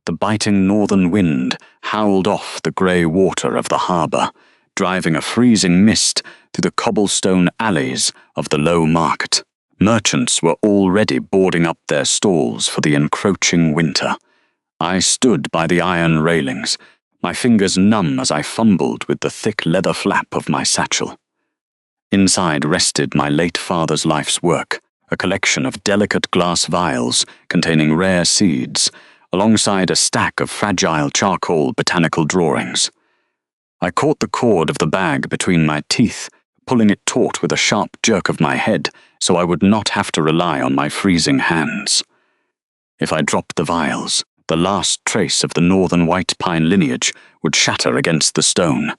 The biting northern wind howled off the grey water of the harbour, driving a freezing mist through the cobblestone alleys of the low market. Merchants were already boarding up their stalls for the encroaching winter. I stood by the iron railings, my fingers numb as I fumbled with the thick leather flap of my satchel. Inside rested my late father's life's work, a collection of delicate glass vials containing rare seeds, alongside a stack of fragile charcoal botanical drawings. I caught the cord of the bag between my teeth, pulling it taut with a sharp jerk of my head so I would not have to rely on my freezing hands. If I dropped the vials, the last trace of the northern white pine lineage would shatter against the stone.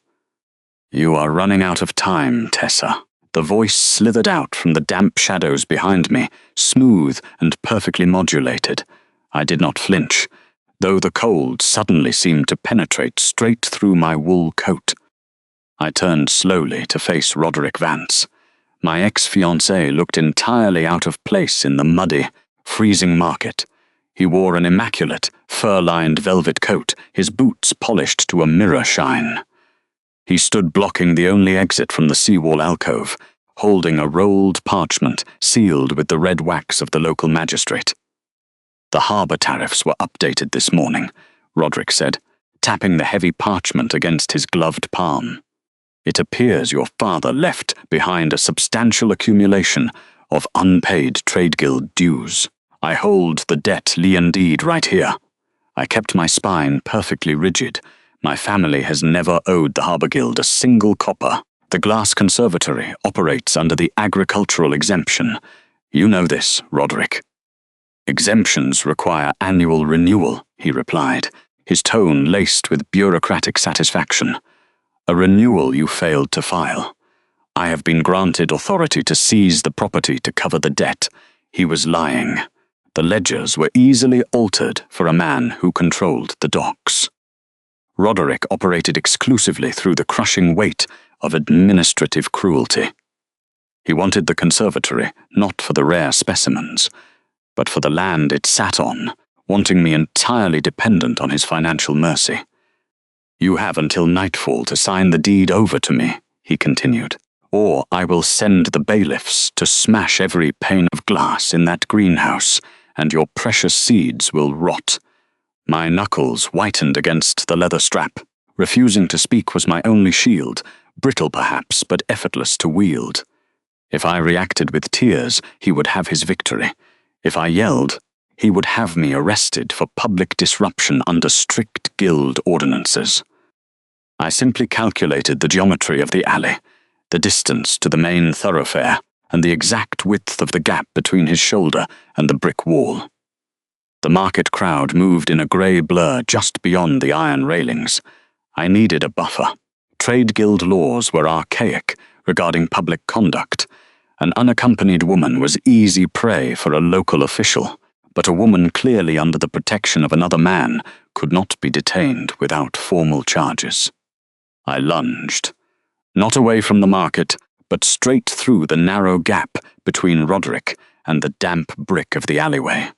"You are running out of time, Tessa." The voice slithered out from the damp shadows behind me, smooth and perfectly modulated. I did not flinch, though the cold suddenly seemed to penetrate straight through my wool coat. I turned slowly to face Roderick Vance. My ex-fiancé looked entirely out of place in the muddy, freezing market. He wore an immaculate, fur-lined velvet coat, his boots polished to a mirror shine. He stood blocking the only exit from the seawall alcove, holding a rolled parchment sealed with the red wax of the local magistrate. "The harbour tariffs were updated this morning," Roderick said, tapping the heavy parchment against his gloved palm. "It appears your father left behind a substantial accumulation of unpaid trade guild dues. I hold the debt lien deed right here." I kept my spine perfectly rigid. My family has never owed the Harbour Guild a single copper. The glass conservatory operates under the agricultural exemption. You know this, Roderick. "Exemptions require annual renewal," he replied, his tone laced with bureaucratic satisfaction. "A renewal you failed to file. I have been granted authority to seize the property to cover the debt." He was lying. The ledgers were easily altered for a man who controlled the docks. Roderick operated exclusively through the crushing weight of administrative cruelty. He wanted the conservatory not for the rare specimens, but for the land it sat on, wanting me entirely dependent on his financial mercy. "You have until nightfall to sign the deed over to me," he continued, "or I will send the bailiffs to smash every pane of glass in that greenhouse, and your precious seeds will rot." My knuckles whitened against the leather strap. Refusing to speak was my only shield, brittle perhaps, but effortless to wield. If I reacted with tears, he would have his victory. If I yelled, he would have me arrested for public disruption under strict guild ordinances. I simply calculated the geometry of the alley, the distance to the main thoroughfare, and the exact width of the gap between his shoulder and the brick wall. The market crowd moved in a grey blur just beyond the iron railings. I needed a buffer. Trade guild laws were archaic regarding public conduct. An unaccompanied woman was easy prey for a local official, but a woman clearly under the protection of another man could not be detained without formal charges. I lunged, not away from the market, but straight through the narrow gap between Roderick and the damp brick of the alleyway.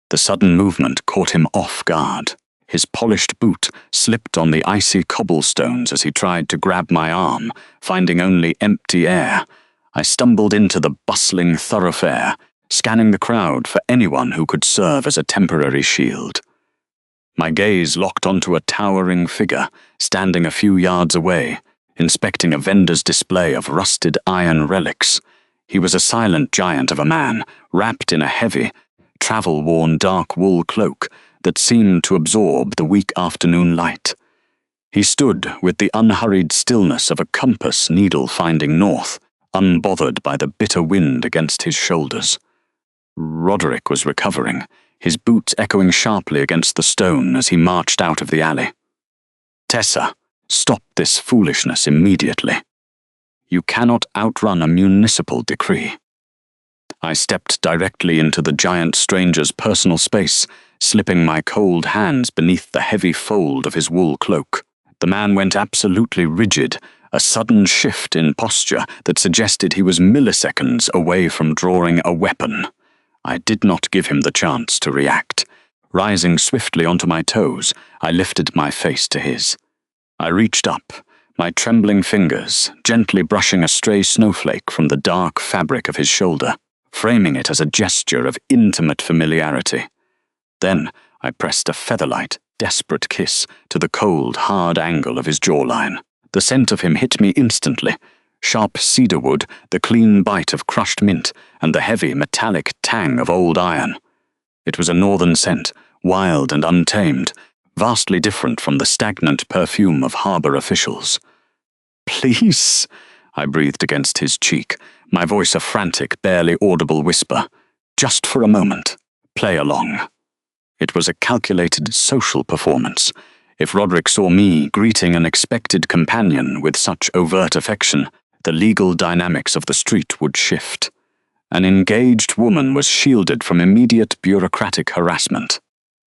The sudden movement caught him off guard. His polished boot slipped on the icy cobblestones as he tried to grab my arm, finding only empty air. I stumbled into the bustling thoroughfare, scanning the crowd for anyone who could serve as a temporary shield. My gaze locked onto a towering figure standing a few yards away, inspecting a vendor's display of rusted iron relics. He was a silent giant of a man, wrapped in a heavy, travel-worn dark wool cloak that seemed to absorb the weak afternoon light. He stood with the unhurried stillness of a compass needle finding north, unbothered by the bitter wind against his shoulders. Roderick was recovering, his boots echoing sharply against the stone as he marched out of the alley. "Tessa, stop this foolishness immediately. You cannot outrun a municipal decree." I stepped directly into the giant stranger's personal space, slipping my cold hands beneath the heavy fold of his wool cloak. The man went absolutely rigid, a sudden shift in posture that suggested he was milliseconds away from drawing a weapon. I did not give him the chance to react. Rising swiftly onto my toes, I lifted my face to his. I reached up, my trembling fingers gently brushing a stray snowflake from the dark fabric of his shoulder, framing it as a gesture of intimate familiarity. Then I pressed a featherlight, desperate kiss to the cold, hard angle of his jawline. The scent of him hit me instantly. Sharp cedarwood, the clean bite of crushed mint, and the heavy, metallic tang of old iron. It was a northern scent, wild and untamed, vastly different from the stagnant perfume of harbour officials. "Please," I breathed against his cheek, my voice a frantic, barely audible whisper. "Just for a moment. Play along." It was a calculated social performance. If Roderick saw me greeting an expected companion with such overt affection, the legal dynamics of the street would shift. An engaged woman was shielded from immediate bureaucratic harassment.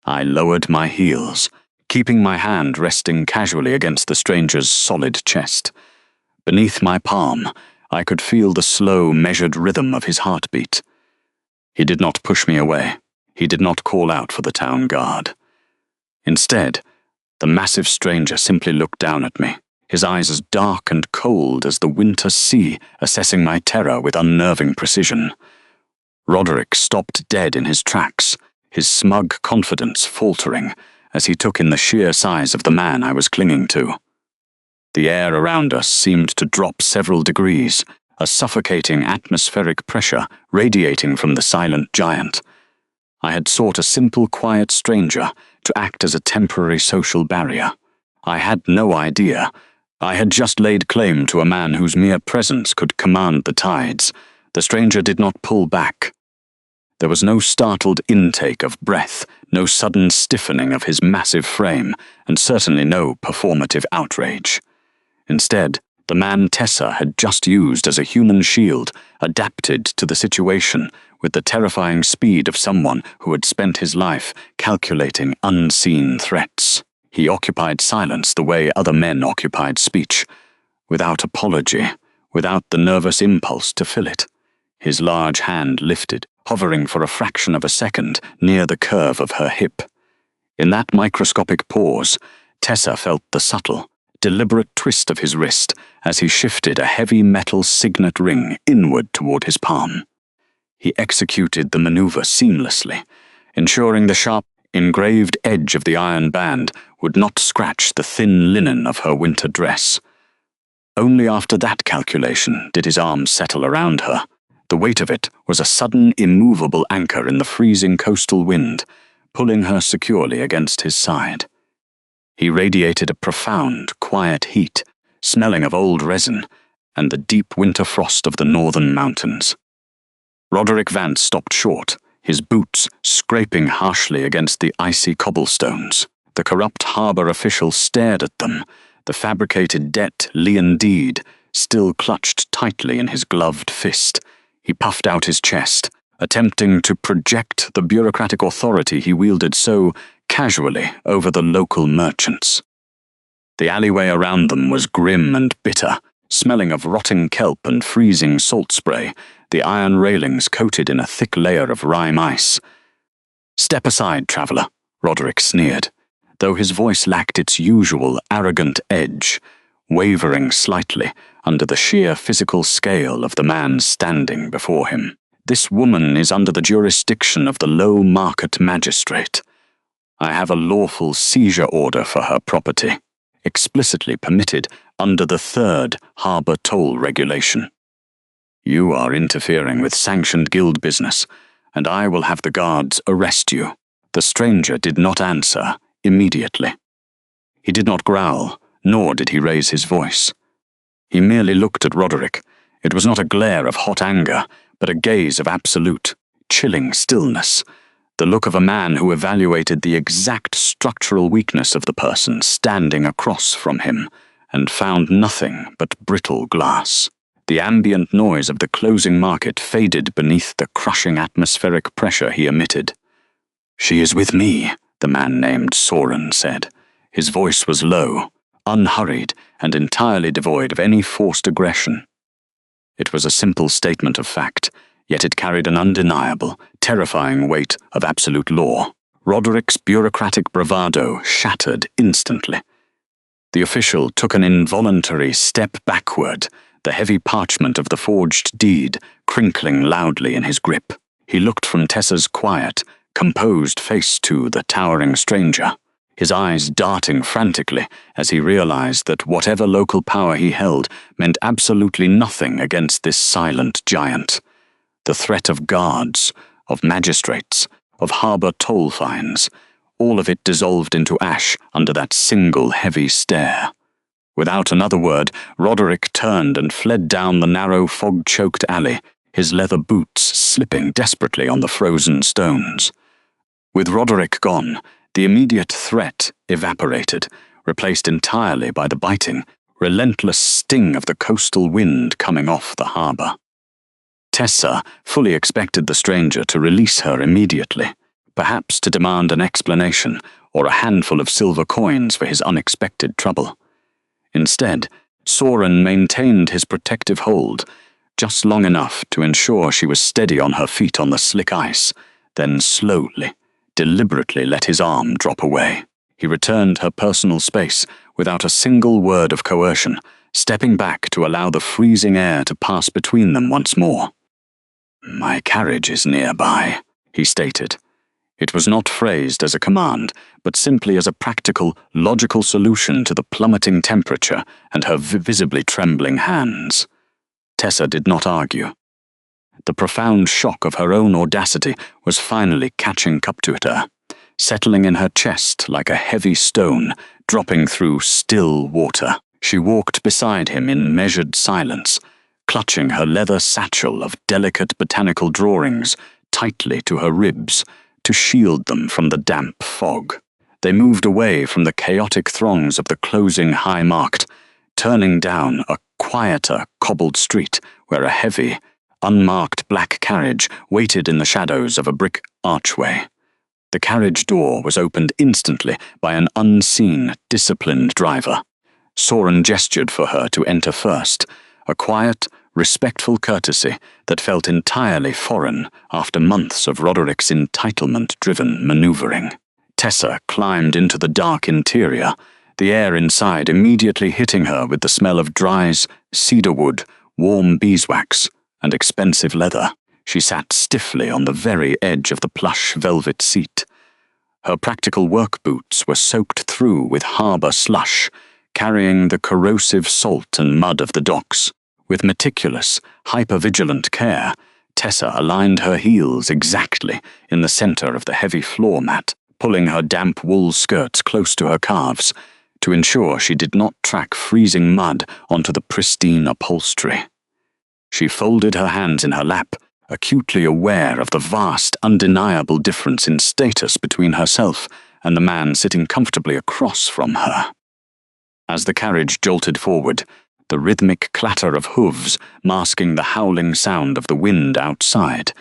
I lowered my heels, keeping my hand resting casually against the stranger's solid chest. Beneath my palm, I could feel the slow, measured rhythm of his heartbeat. He did not push me away. He did not call out for the town guard. Instead, the massive stranger simply looked down at me, his eyes as dark and cold as the winter sea, assessing my terror with unnerving precision. Roderick stopped dead in his tracks, his smug confidence faltering as he took in the sheer size of the man I was clinging to. The air around us seemed to drop several degrees, a suffocating atmospheric pressure radiating from the silent giant. I had sought a simple, quiet stranger to act as a temporary social barrier. I had no idea. I had just laid claim to a man whose mere presence could command the tides. The stranger did not pull back. There was no startled intake of breath, no sudden stiffening of his massive frame, and certainly no performative outrage. Instead, the man Tessa had just used as a human shield adapted to the situation with the terrifying speed of someone who had spent his life calculating unseen threats. He occupied silence the way other men occupied speech, without apology, without the nervous impulse to fill it. His large hand lifted, hovering for a fraction of a second near the curve of her hip. In that microscopic pause, Tessa felt the subtle, deliberate twist of his wrist as he shifted a heavy metal signet ring inward toward his palm. He executed the maneuver seamlessly, ensuring the sharp, engraved edge of the iron band would not scratch the thin linen of her winter dress. Only after that calculation did his arms settle around her. The weight of it was a sudden, immovable anchor in the freezing coastal wind, pulling her securely against his side. He radiated a profound, quiet heat, smelling of old resin and the deep winter frost of the northern mountains. Roderick Vance stopped short, his boots scraping harshly against the icy cobblestones. The corrupt harbour official stared at them, the fabricated debt lien deed still clutched tightly in his gloved fist. He puffed out his chest, attempting to project the bureaucratic authority he wielded so casually over the local merchants. The alleyway around them was grim and bitter, smelling of rotting kelp and freezing salt spray, the iron railings coated in a thick layer of rime ice. "Step aside, traveller," Roderick sneered, though his voice lacked its usual arrogant edge, wavering slightly under the sheer physical scale of the man standing before him. "This woman is under the jurisdiction of the low market magistrate. I have a lawful seizure order for her property, explicitly permitted under the 3rd harbour toll regulation. You are interfering with sanctioned guild business, and I will have the guards arrest you." The stranger did not answer immediately. He did not growl, nor did he raise his voice. He merely looked at Roderick. It was not a glare of hot anger, but a gaze of absolute, chilling stillness, the look of a man who evaluated the exact structural weakness of the person standing across from him, and found nothing but brittle glass. The ambient noise of the closing market faded beneath the crushing atmospheric pressure he emitted. "She is with me," the man named Soren said. His voice was low, unhurried, and entirely devoid of any forced aggression. It was a simple statement of fact, yet it carried an undeniable, terrifying weight of absolute law. Roderick's bureaucratic bravado shattered instantly. The official took an involuntary step backward, the heavy parchment of the forged deed crinkling loudly in his grip. He looked from Tessa's quiet, composed face to the towering stranger, his eyes darting frantically as he realized that whatever local power he held meant absolutely nothing against this silent giant. The threat of guards, of magistrates, of harbour toll fines, all of it dissolved into ash under that single heavy stare. Without another word, Roderick turned and fled down the narrow, fog-choked alley, his leather boots slipping desperately on the frozen stones. With Roderick gone, the immediate threat evaporated, replaced entirely by the biting, relentless sting of the coastal wind coming off the harbour. Tessa fully expected the stranger to release her immediately, perhaps to demand an explanation or a handful of silver coins for his unexpected trouble. Instead, Soren maintained his protective hold, just long enough to ensure she was steady on her feet on the slick ice, then slowly, deliberately let his arm drop away. He returned her personal space without a single word of coercion, stepping back to allow the freezing air to pass between them once more. "My carriage is nearby," he stated. It was not phrased as a command, but simply as a practical, logical solution to the plummeting temperature and her visibly trembling hands. Tessa did not argue. The profound shock of her own audacity was finally catching up to her, settling in her chest like a heavy stone, dropping through still water. She walked beside him in measured silence, clutching her leather satchel of delicate botanical drawings tightly to her ribs, to shield them from the damp fog. They moved away from the chaotic throngs of the closing High Market, turning down a quieter cobbled street where a heavy, unmarked black carriage waited in the shadows of a brick archway. The carriage door was opened instantly by an unseen, disciplined driver. Soren gestured for her to enter first, a quiet, respectful courtesy that felt entirely foreign after months of Roderick's entitlement-driven maneuvering. Tessa climbed into the dark interior, the air inside immediately hitting her with the smell of drys, cedarwood, warm beeswax, and expensive leather. She sat stiffly on the very edge of the plush velvet seat. Her practical work boots were soaked through with harbour slush, carrying the corrosive salt and mud of the docks. With meticulous, hyper-vigilant care, Tessa aligned her heels exactly in the centre of the heavy floor mat, pulling her damp wool skirts close to her calves to ensure she did not track freezing mud onto the pristine upholstery. She folded her hands in her lap, acutely aware of the vast, undeniable difference in status between herself and the man sitting comfortably across from her. As the carriage jolted forward, the rhythmic clatter of hooves masking the howling sound of the wind outside,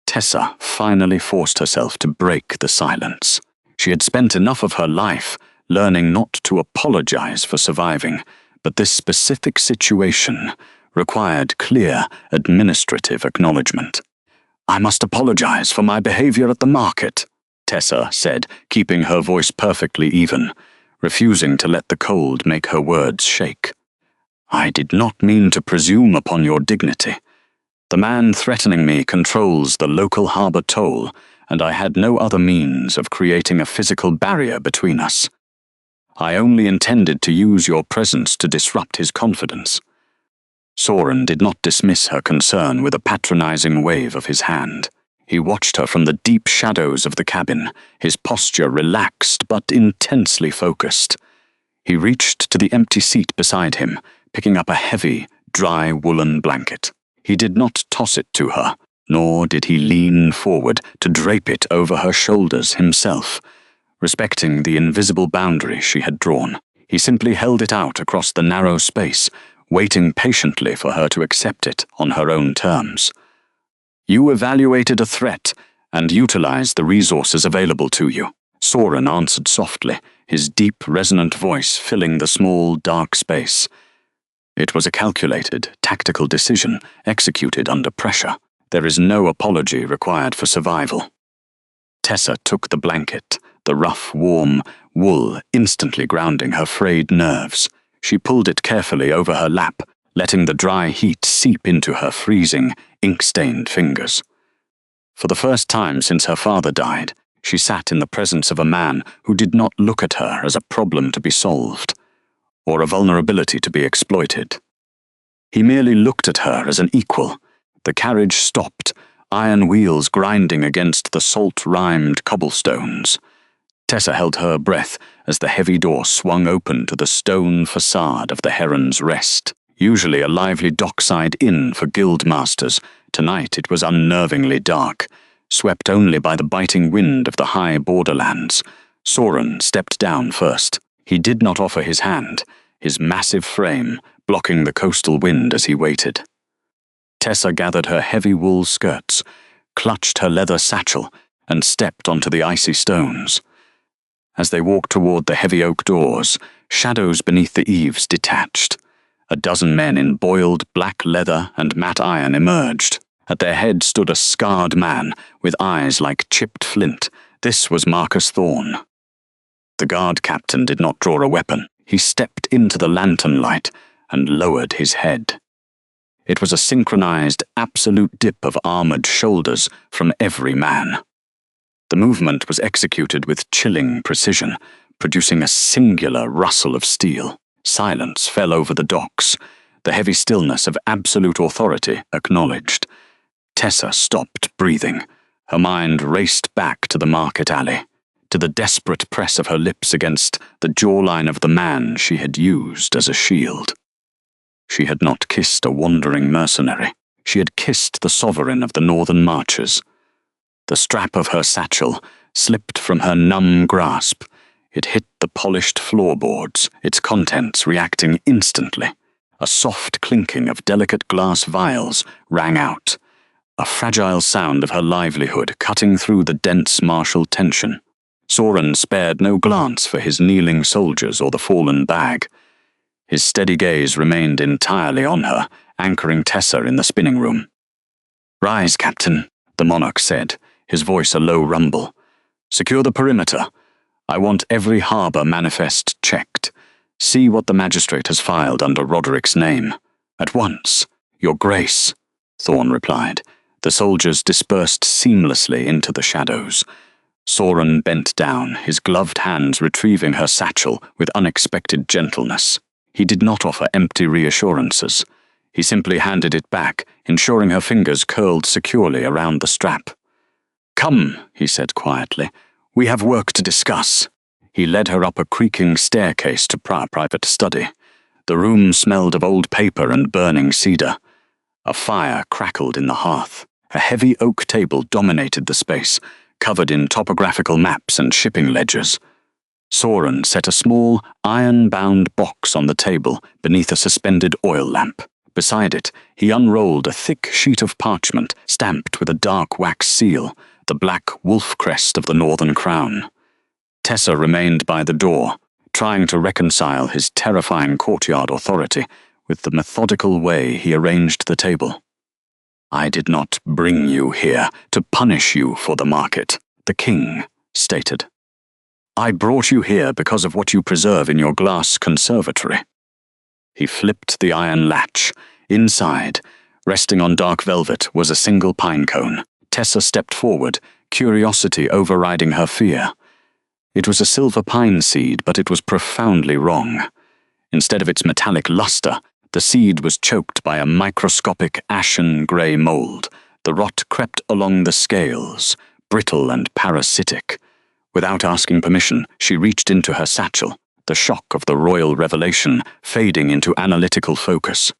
Tessa finally forced herself to break the silence. She had spent enough of her life learning not to apologize for surviving, but this specific situation required clear administrative acknowledgement. "I must apologize for my behavior at the market," Tessa said, keeping her voice perfectly even, refusing to let the cold make her words shake. "I did not mean to presume upon your dignity. The man threatening me controls the local harbour toll, and I had no other means of creating a physical barrier between us. I only intended to use your presence to disrupt his confidence." Soren did not dismiss her concern with a patronizing wave of his hand. He watched her from the deep shadows of the cabin, his posture relaxed but intensely focused. He reached to the empty seat beside him, picking up a heavy, dry woolen blanket. He did not toss it to her, nor did he lean forward to drape it over her shoulders himself, respecting the invisible boundary she had drawn. He simply held it out across the narrow space, waiting patiently for her to accept it on her own terms. "You evaluated a threat and utilized the resources available to you," Soren answered softly, his deep, resonant voice filling the small, dark space. "It was a calculated, tactical decision executed under pressure. There is no apology required for survival." Tessa took the blanket, the rough, warm wool instantly grounding her frayed nerves. She pulled it carefully over her lap, letting the dry heat seep into her freezing, ink-stained fingers. For the first time since her father died, she sat in the presence of a man who did not look at her as a problem to be solved, or a vulnerability to be exploited. He merely looked at her as an equal. The carriage stopped, iron wheels grinding against the salt-rimed cobblestones. Tessa held her breath as the heavy door swung open to the stone facade of the Heron's Rest. Usually a lively dockside inn for guildmasters, tonight it was unnervingly dark, swept only by the biting wind of the high borderlands. Soren stepped down first. He did not offer his hand, his massive frame blocking the coastal wind as he waited. Tessa gathered her heavy wool skirts, clutched her leather satchel, and stepped onto the icy stones. As they walked toward the heavy oak doors, shadows beneath the eaves detached. A dozen men in boiled black leather and matte iron emerged. At their head stood a scarred man with eyes like chipped flint. This was Marcus Thorne. The guard captain did not draw a weapon. He stepped into the lantern light and lowered his head. It was a synchronized, absolute dip of armored shoulders from every man. The movement was executed with chilling precision, producing a singular rustle of steel. Silence fell over the docks, the heavy stillness of absolute authority acknowledged. Tessa stopped breathing. Her mind raced back to the market alley, to the desperate press of her lips against the jawline of the man she had used as a shield. She had not kissed a wandering mercenary. She had kissed the sovereign of the northern marches. The strap of her satchel slipped from her numb grasp. It hit the polished floorboards, its contents reacting instantly. A soft clinking of delicate glass vials rang out, a fragile sound of her livelihood cutting through the dense martial tension. Soren spared no glance for his kneeling soldiers or the fallen bag. His steady gaze remained entirely on her, anchoring Tessa in the spinning room. "Rise, Captain," the monarch said, his voice a low rumble. "Secure the perimeter. I want every harbour manifest checked. See what the magistrate has filed under Roderick's name. At once, Your Grace," Thorne replied. The soldiers dispersed seamlessly into the shadows. Soren bent down, his gloved hands retrieving her satchel with unexpected gentleness. He did not offer empty reassurances. He simply handed it back, ensuring her fingers curled securely around the strap. "Come," he said quietly. "We have work to discuss." He led her up a creaking staircase to private study. The room smelled of old paper and burning cedar. A fire crackled in the hearth. A heavy oak table dominated the space, covered in topographical maps and shipping ledgers. Soren set a small, iron-bound box on the table beneath a suspended oil lamp. Beside it, he unrolled a thick sheet of parchment stamped with a dark wax seal, the black wolf crest of the Northern Crown. Tessa remained by the door, trying to reconcile his terrifying courtyard authority with the methodical way he arranged the table. "I did not bring you here to punish you for the market," the king stated. "I brought you here because of what you preserve in your glass conservatory." He flipped the iron latch. Inside, resting on dark velvet, was a single pine cone. Tessa stepped forward, curiosity overriding her fear. It was a silver pine seed, but it was profoundly wrong. Instead of its metallic luster, the seed was choked by a microscopic ashen grey mold. The rot crept along the scales, brittle and parasitic. Without asking permission, she reached into her satchel, the shock of the royal revelation fading into analytical focus.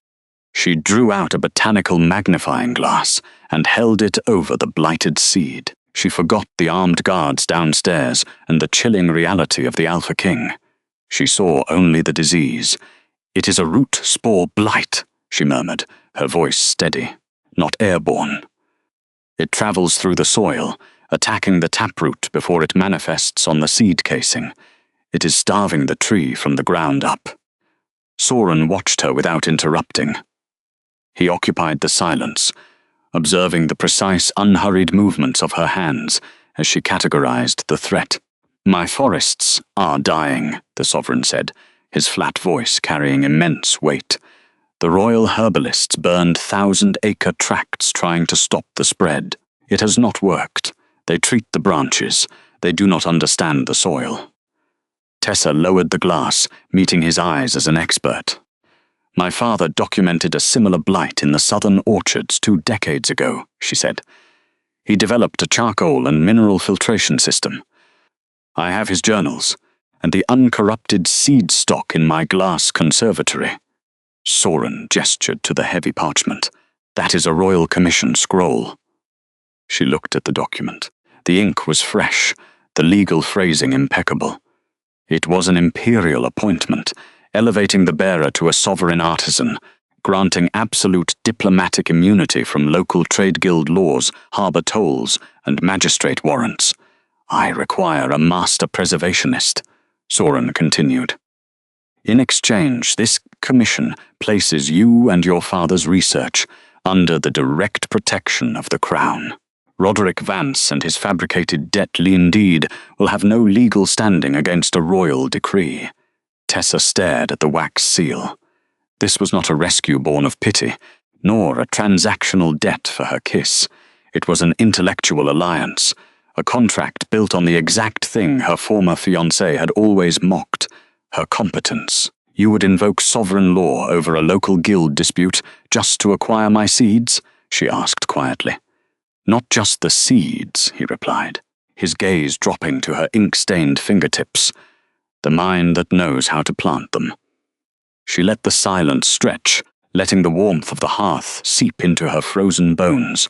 She drew out a botanical magnifying glass and held it over the blighted seed. She forgot the armed guards downstairs and the chilling reality of the Alpha King. She saw only the disease. "It is a root spore blight," she murmured, her voice steady, "not airborne. It travels through the soil, attacking the taproot before it manifests on the seed casing. It is starving the tree from the ground up." Soren watched her without interrupting. He occupied the silence, observing the precise, unhurried movements of her hands, as she categorized the threat. "My forests are dying," the sovereign said, his flat voice carrying immense weight. "The royal herbalists burned 1,000-acre tracts trying to stop the spread. It has not worked. They treat the branches. They do not understand the soil." Tessa lowered the glass, meeting his eyes as an expert. "My father documented a similar blight in the southern orchards 2 decades ago," she said. "He developed a charcoal and mineral filtration system. I have his journals, and the uncorrupted seed stock in my glass conservatory." Soren gestured to the heavy parchment. "That is a royal commission scroll." She looked at the document. The ink was fresh, the legal phrasing impeccable. It was an imperial appointment, elevating the bearer to a sovereign artisan, granting absolute diplomatic immunity from local trade guild laws, harbour tolls, and magistrate warrants. "I require a master preservationist," Soren continued. "In exchange, this commission places you and your father's research under the direct protection of the Crown. Roderick Vance and his fabricated debt-lien deed will have no legal standing against a royal decree." Tessa stared at the wax seal. This was not a rescue born of pity, nor a transactional debt for her kiss. It was an intellectual alliance, a contract built on the exact thing her former fiancé had always mocked, her competence. "You would invoke sovereign law over a local guild dispute just to acquire my seeds?" she asked quietly. "Not just the seeds," he replied, his gaze dropping to her ink-stained fingertips. "The mind that knows how to plant them." She let the silence stretch, letting the warmth of the hearth seep into her frozen bones.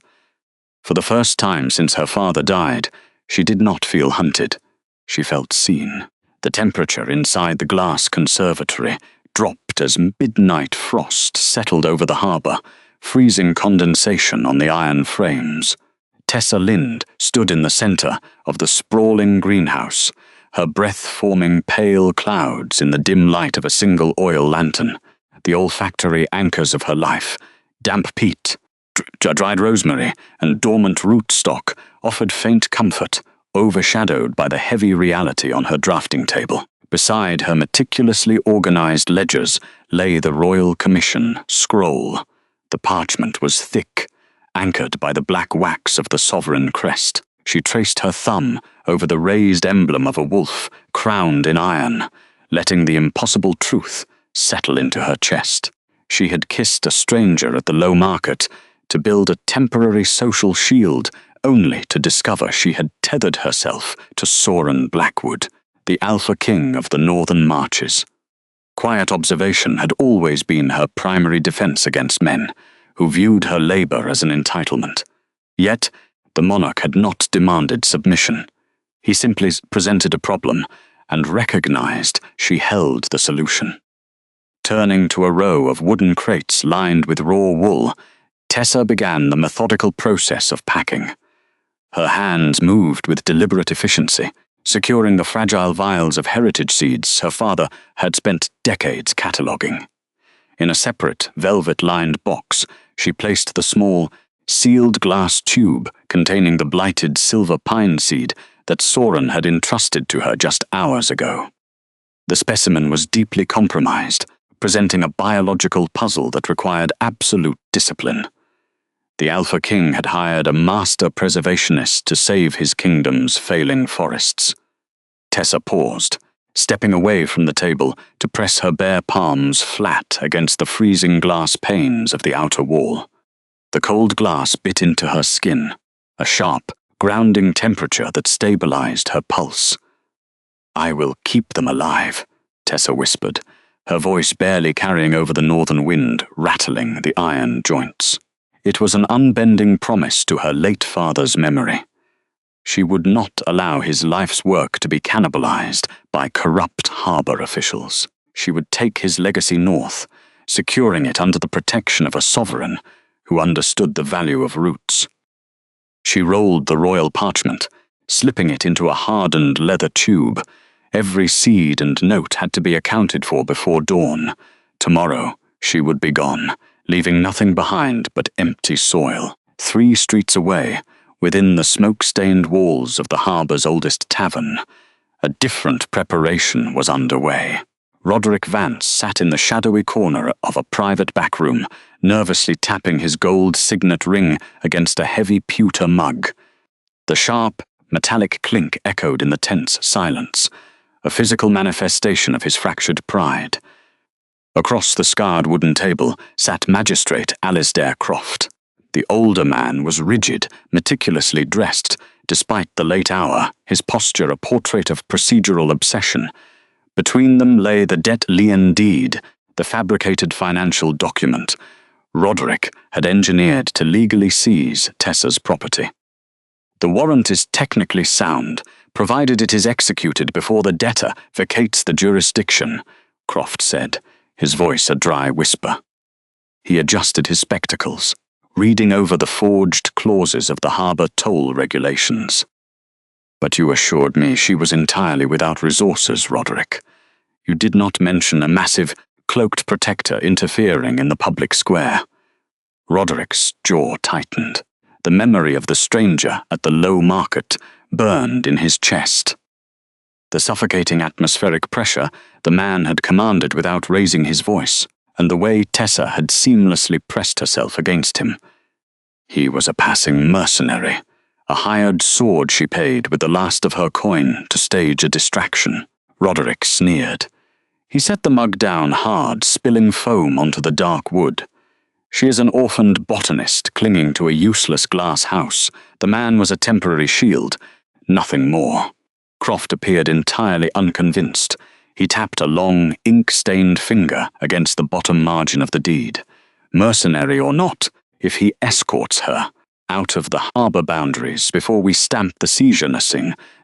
For the first time since her father died, she did not feel hunted. She felt seen. The temperature inside the glass conservatory dropped as midnight frost settled over the harbour, freezing condensation on the iron frames. Tessa Lind stood in the centre of the sprawling greenhouse, her breath forming pale clouds in the dim light of a single oil lantern. The olfactory anchors of her life, damp peat, dried rosemary, and dormant rootstock, offered faint comfort, overshadowed by the heavy reality on her drafting table. Beside her meticulously organized ledgers lay the Royal Commission scroll. The parchment was thick, anchored by the black wax of the sovereign crest. She traced her thumb over the raised emblem of a wolf, crowned in iron, letting the impossible truth settle into her chest. She had kissed a stranger at the low market to build a temporary social shield, only to discover she had tethered herself to Soren Blackwood, the Alpha King of the Northern Marches. Quiet observation had always been her primary defense against men, who viewed her labor as an entitlement. Yet, the monarch had not demanded submission. He simply presented a problem and recognized she held the solution. Turning to a row of wooden crates lined with raw wool, Tessa began the methodical process of packing. Her hands moved with deliberate efficiency, securing the fragile vials of heritage seeds her father had spent decades cataloguing. In a separate, velvet-lined box, she placed the small, sealed glass tube containing the blighted silver pine seed that Soren had entrusted to her just hours ago. The specimen was deeply compromised, presenting a biological puzzle that required absolute discipline. The Alpha King had hired a master preservationist to save his kingdom's failing forests. Tessa paused, stepping away from the table to press her bare palms flat against the freezing glass panes of the outer wall. The cold glass bit into her skin, a sharp, grounding temperature that stabilized her pulse. "I will keep them alive," Tessa whispered, her voice barely carrying over the northern wind, rattling the iron joints. It was an unbending promise to her late father's memory. She would not allow his life's work to be cannibalized by corrupt harbor officials. She would take his legacy north, securing it under the protection of a sovereign who understood the value of roots. She rolled the royal parchment, slipping it into a hardened leather tube. Every seed and note had to be accounted for before dawn. Tomorrow, she would be gone, leaving nothing behind but empty soil. 3 streets away, Within the smoke-stained walls of the harbour's oldest tavern, a different preparation was underway. Roderick Vance sat in the shadowy corner of a private back room, nervously tapping his gold signet ring against a heavy pewter mug. The sharp, metallic clink echoed in the tense silence, a physical manifestation of his fractured pride. Across the scarred wooden table sat Magistrate Alasdair Croft. The older man was rigid, meticulously dressed, despite the late hour, his posture a portrait of procedural obsession. Between them lay the debt lien deed, the fabricated financial document Roderick had engineered to legally seize Tessa's property. The warrant is technically sound, provided it is executed before the debtor vacates the jurisdiction, Croft said, his voice a dry whisper. He adjusted his spectacles, reading over the forged clauses of the harbour toll regulations. But you assured me she was entirely without resources, Roderick. You did not mention a massive, cloaked protector interfering in the public square. Roderick's jaw tightened. The memory of the stranger at the low market burned in his chest. The suffocating atmospheric pressure the man had commanded without raising his voice, and the way Tessa had seamlessly pressed herself against him. He was a passing mercenary, a hired sword she paid with the last of her coin to stage a distraction. Roderick sneered. He set the mug down hard, spilling foam onto the dark wood. She is an orphaned botanist clinging to a useless glass house. The man was a temporary shield, nothing more. Croft appeared entirely unconvinced. He tapped a long, ink-stained finger against the bottom margin of the deed. Mercenary or not, if he escorts her out of the harbour boundaries before we stamp the seizure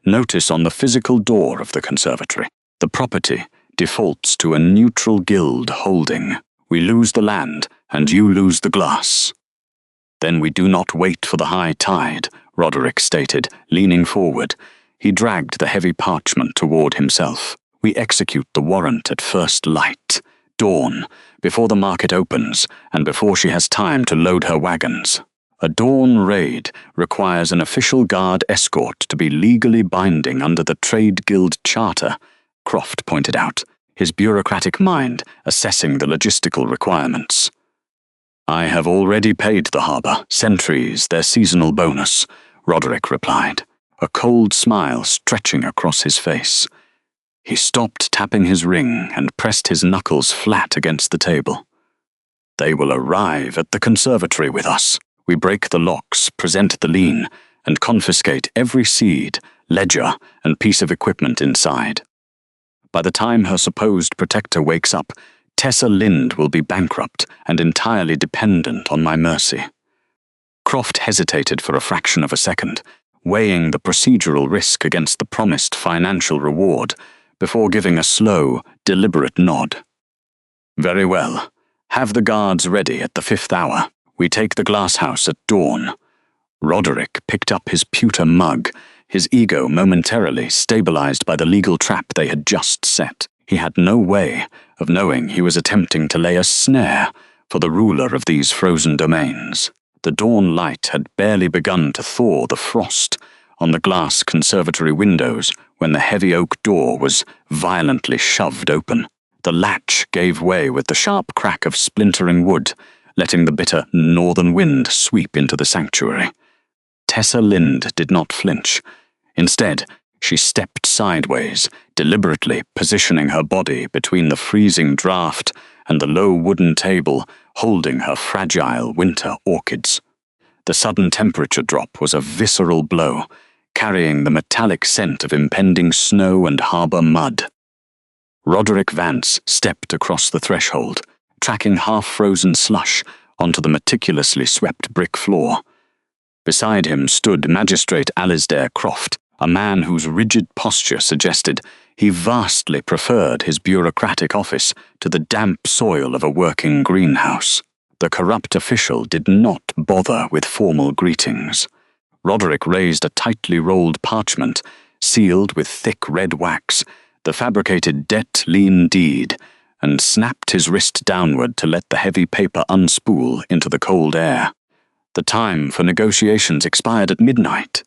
notice on the physical door of the conservatory, the property defaults to a neutral guild holding. We lose the land, and you lose the glass. Then we do not wait for the high tide, Roderick stated, leaning forward. He dragged the heavy parchment toward himself. We execute the warrant at first light, dawn, before the market opens, and before she has time to load her wagons. A dawn raid requires an official guard escort to be legally binding under the Trade Guild Charter, Croft pointed out, his bureaucratic mind assessing the logistical requirements. I have already paid the harbour sentries their seasonal bonus, Roderick replied, a cold smile stretching across his face. He stopped tapping his ring and pressed his knuckles flat against the table. They will arrive at the conservatory with us. We break the locks, present the lien, and confiscate every seed, ledger, and piece of equipment inside. By the time her supposed protector wakes up, Tessa Lind will be bankrupt and entirely dependent on my mercy. Croft hesitated for a fraction of a second, weighing the procedural risk against the promised financial reward, before giving a slow, deliberate nod. Very well. Have the guards ready at the 5th hour. We take the glass house at dawn. Roderick picked up his pewter mug, his ego momentarily stabilized by the legal trap they had just set. He had no way of knowing he was attempting to lay a snare for the ruler of these frozen domains. The dawn light had barely begun to thaw the frost on the glass conservatory windows when the heavy oak door was violently shoved open. The latch gave way with the sharp crack of splintering wood, letting the bitter northern wind sweep into the sanctuary. Tessa Lind did not flinch. Instead, she stepped sideways, deliberately positioning her body between the freezing draught and the low wooden table holding her fragile winter orchids. The sudden temperature drop was a visceral blow, carrying the metallic scent of impending snow and harbour mud. Roderick Vance stepped across the threshold, tracking half-frozen slush onto the meticulously swept brick floor. Beside him stood Magistrate Alasdair Croft, a man whose rigid posture suggested he vastly preferred his bureaucratic office to the damp soil of a working greenhouse. The corrupt official did not bother with formal greetings. Roderick raised a tightly rolled parchment, sealed with thick red wax, the fabricated debt lien deed, and snapped his wrist downward to let the heavy paper unspool into the cold air. The The time for negotiations expired at midnight.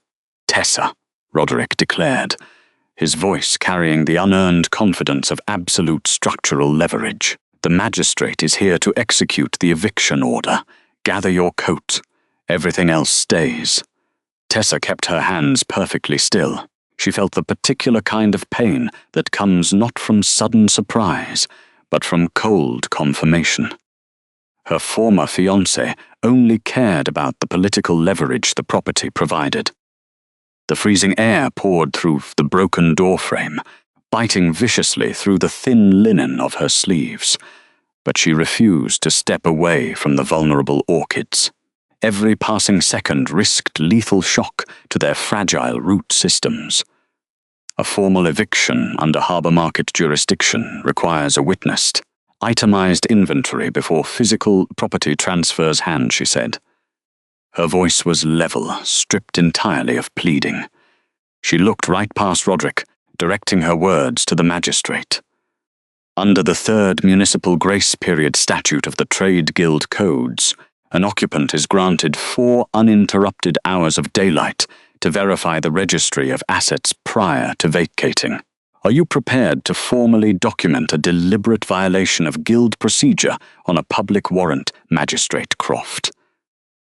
Tessa, Roderick declared, his voice carrying the unearned confidence of absolute structural leverage. The magistrate is here to execute the eviction order. Gather your coat. Everything else stays. Tessa kept her hands perfectly still. She felt the particular kind of pain that comes not from sudden surprise, but from cold confirmation. Her former fiancé only cared about the political leverage the property provided. The freezing air poured through the broken doorframe, biting viciously through the thin linen of her sleeves, but she refused to step away from the vulnerable orchids. Every passing second risked lethal shock to their fragile root systems. A formal eviction under harbour market jurisdiction requires a witnessed, itemized inventory before physical property transfers hand, she said. Her voice was level, stripped entirely of pleading. She looked right past Roderick, directing her words to the magistrate. Under the 3rd Municipal Grace Period statute of the Trade Guild Codes, an occupant is granted 4 uninterrupted hours of daylight to verify the registry of assets prior to vacating. Are you prepared to formally document a deliberate violation of guild procedure on a public warrant, Magistrate Croft?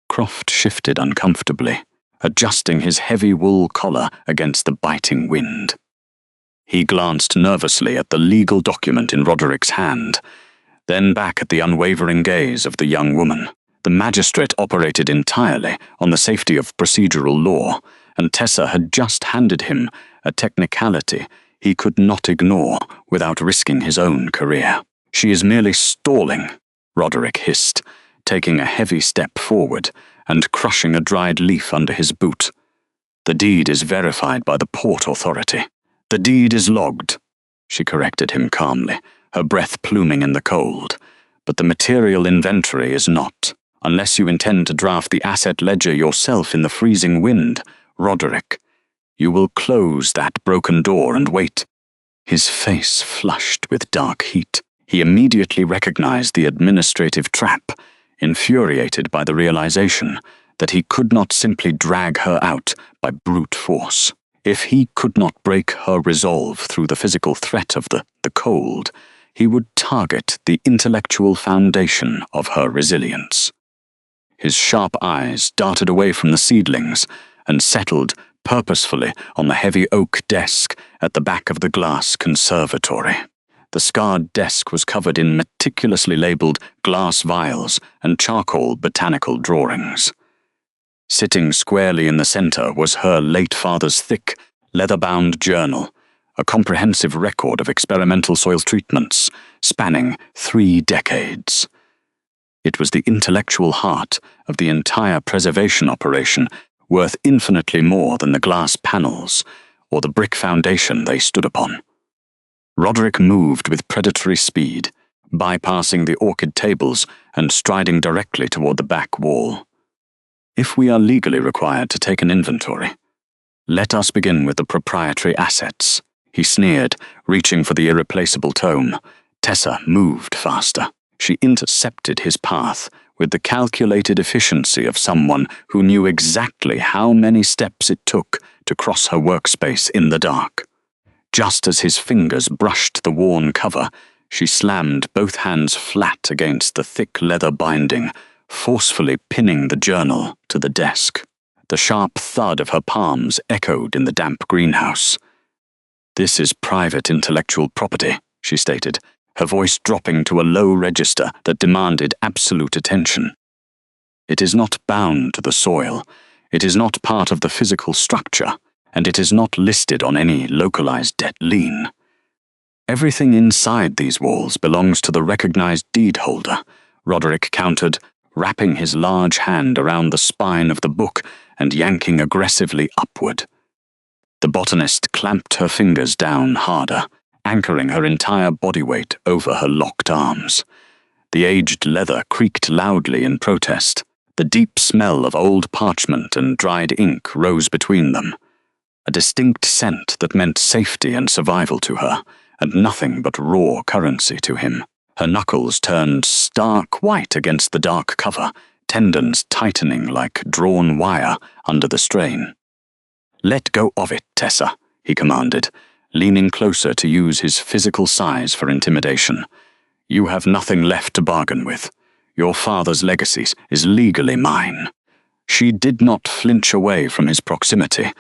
Croft shifted uncomfortably, adjusting his heavy wool collar against the biting wind. He glanced nervously at the legal document in Roderick's hand, then back at the unwavering gaze of the young woman. The magistrate operated entirely on the safety of procedural law, and Tessa had just handed him a technicality he could not ignore without risking his own career. She is merely stalling, Roderick hissed, taking a heavy step forward and crushing a dried leaf under his boot. The deed is verified by the port authority. The deed is logged, she corrected him calmly, her breath pluming in the cold. But the material inventory is not. Unless you intend to draft the asset ledger yourself in the freezing wind, Roderick, you will close that broken door and wait. His face flushed with dark heat. He immediately recognized the administrative trap, infuriated by the realization that he could not simply drag her out by brute force. If he could not break her resolve through the physical threat of the cold, he would target the intellectual foundation of her resilience. His sharp eyes darted away from the seedlings and settled purposefully on the heavy oak desk at the back of the glass conservatory. The scarred desk was covered in meticulously labeled glass vials and charcoal botanical drawings. Sitting squarely in the center was her late father's thick, leather-bound journal, a comprehensive record of experimental soil treatments spanning 3 decades. It was the intellectual heart of the entire preservation operation, worth infinitely more than the glass panels or the brick foundation they stood upon. Roderick moved with predatory speed, bypassing the orchid tables and striding directly toward the back wall. If we are legally required to take an inventory, let us begin with the proprietary assets, he sneered, reaching for the irreplaceable tome. Tessa moved faster. She intercepted his path with the calculated efficiency of someone who knew exactly how many steps it took to cross her workspace in the dark. Just as his fingers brushed the worn cover, she slammed both hands flat against the thick leather binding, forcefully pinning the journal to the desk. The sharp thud of her palms echoed in the damp greenhouse. "This is private intellectual property," she stated, her voice dropping to a low register that demanded absolute attention. "It is not bound to the soil, it is not part of the physical structure, and it is not listed on any localized debt lien. Everything inside these walls belongs to the recognized deed holder," Roderick countered, wrapping his large hand around the spine of the book and yanking aggressively upward. The botanist clamped her fingers down harder, anchoring her entire body weight over her locked arms. The aged leather creaked loudly in protest. The deep smell of old parchment and dried ink rose between them, a distinct scent that meant safety and survival to her, and nothing but raw currency to him. Her knuckles turned stark white against the dark cover, tendons tightening like drawn wire under the strain. "Let go of it, Tessa," he commanded, leaning closer to use his physical size for intimidation. "You have nothing left to bargain with. Your father's legacy is legally mine." She did not flinch away from his proximity,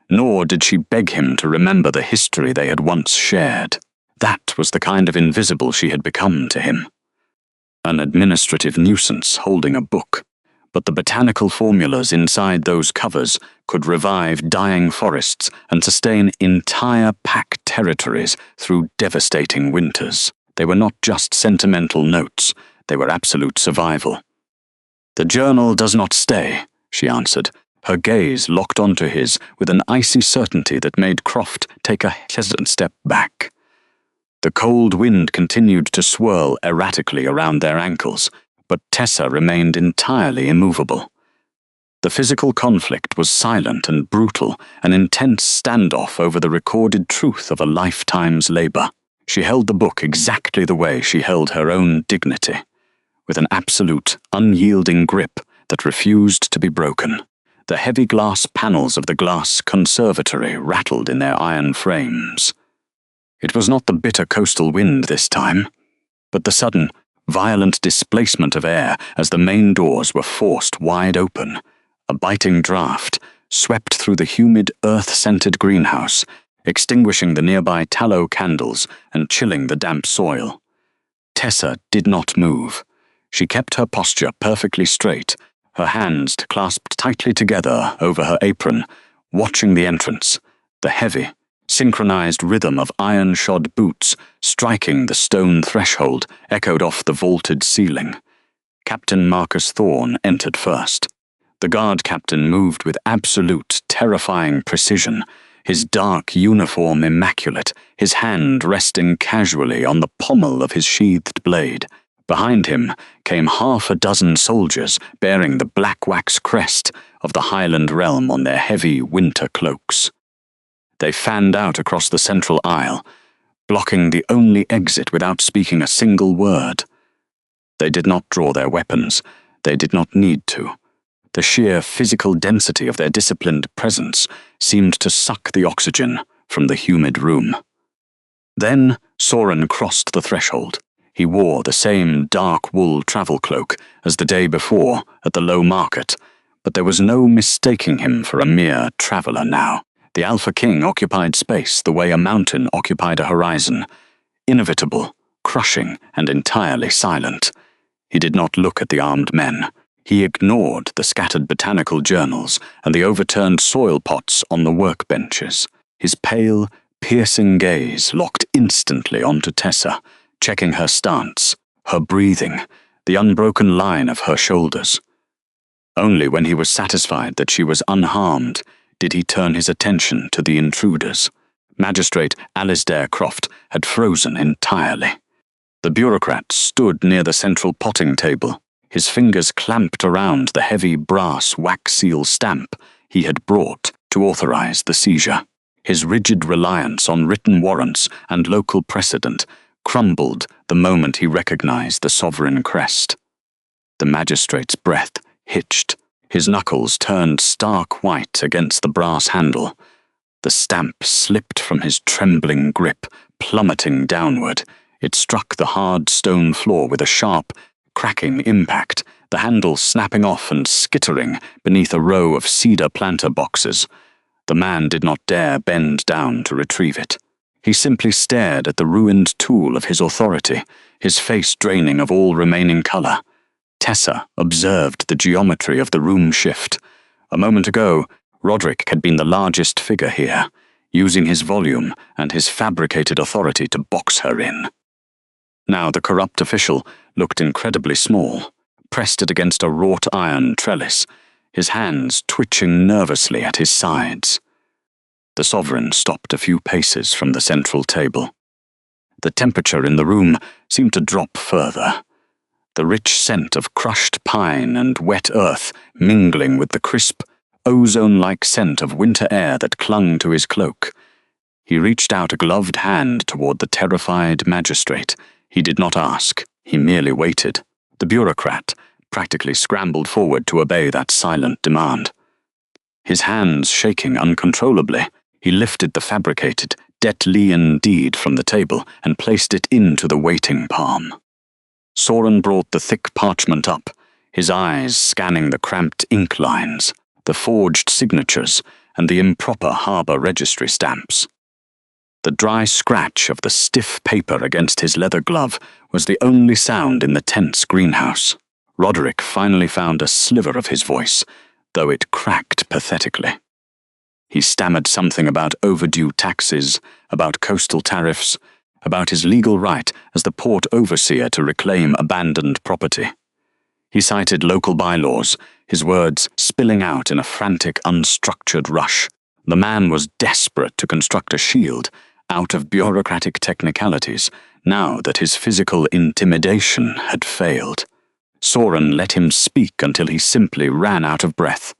nor did she beg him to remember the history they had once shared. That was the kind of invisible she had become to him. An administrative nuisance holding a book, but the botanical formulas inside those covers could revive dying forests and sustain entire pack territories through devastating winters. They were not just sentimental notes, they were absolute survival. "The journal does not stay," she answered, her gaze locked onto his with an icy certainty that made Croft take a hesitant step back. The cold wind continued to swirl erratically around their ankles, but Tessa remained entirely immovable. The physical conflict was silent and brutal, an intense standoff over the recorded truth of a lifetime's labor. She held the book exactly the way she held her own dignity, with an absolute, unyielding grip that refused to be broken. The heavy glass panels of the glass conservatory rattled in their iron frames. It was not the bitter coastal wind this time, but the sudden, violent displacement of air as the main doors were forced wide open. A biting draught swept through the humid, earth-scented greenhouse, extinguishing the nearby tallow candles and chilling the damp soil. Tessa did not move. She kept her posture perfectly straight, her hands clasped tightly together over her apron, watching the entrance, the heavy, synchronized rhythm of iron-shod boots striking the stone threshold echoed off the vaulted ceiling. Captain Marcus Thorne entered first. The guard captain moved with absolute, terrifying precision, his dark uniform immaculate, his hand resting casually on the pommel of his sheathed blade. Behind him came half a dozen soldiers bearing the black wax crest of the Highland realm on their heavy winter cloaks. They fanned out across the central aisle, blocking the only exit without speaking a single word. They did not draw their weapons. They did not need to. The sheer physical density of their disciplined presence seemed to suck the oxygen from the humid room. Then Soren crossed the threshold. He wore the same dark wool travel cloak as the day before at the low market, but there was no mistaking him for a mere traveller now. The Alpha King occupied space the way a mountain occupied a horizon, inevitable, crushing, and entirely silent. He did not look at the armed men. He ignored the scattered botanical journals and the overturned soil pots on the workbenches. His pale, piercing gaze locked instantly onto Tessa, checking her stance, her breathing, the unbroken line of her shoulders. Only when he was satisfied that she was unharmed did he turn his attention to the intruders. Magistrate Alasdair Croft had frozen entirely. The bureaucrat stood near the central potting table, his fingers clamped around the heavy brass wax seal stamp he had brought to authorize the seizure. His rigid reliance on written warrants and local precedent crumbled the moment he recognized the sovereign crest. The magistrate's breath hitched. His knuckles turned stark white against the brass handle. The stamp slipped from his trembling grip, plummeting downward. It struck the hard stone floor with a sharp, cracking impact, the handle snapping off and skittering beneath a row of cedar planter boxes. The man did not dare bend down to retrieve it. He simply stared at the ruined tool of his authority, his face draining of all remaining color. Tessa observed the geometry of the room shift. A moment ago, Roderick had been the largest figure here, using his volume and his fabricated authority to box her in. Now the corrupt official looked incredibly small, pressed it against a wrought iron trellis, his hands twitching nervously at his sides. The sovereign stopped a few paces from the central table. The temperature in the room seemed to drop further, the rich scent of crushed pine and wet earth mingling with the crisp, ozone-like scent of winter air that clung to his cloak. He reached out a gloved hand toward the terrified magistrate. He did not ask. He merely waited. The bureaucrat, practically scrambled forward to obey that silent demand. His hands shaking uncontrollably, he lifted the fabricated, Detlean deed from the table and placed it into the waiting palm. Soren brought the thick parchment up, his eyes scanning the cramped ink lines, the forged signatures, and the improper harbour registry stamps. The dry scratch of the stiff paper against his leather glove was the only sound in the tense greenhouse. Roderick finally found a sliver of his voice, though it cracked pathetically. He stammered something about overdue taxes, about coastal tariffs, about his legal right as the port overseer to reclaim abandoned property. He cited local bylaws, his words spilling out in a frantic, unstructured rush. The man was desperate to construct a shield out of bureaucratic technicalities, now that his physical intimidation had failed. Soren let him speak until he simply ran out of breath.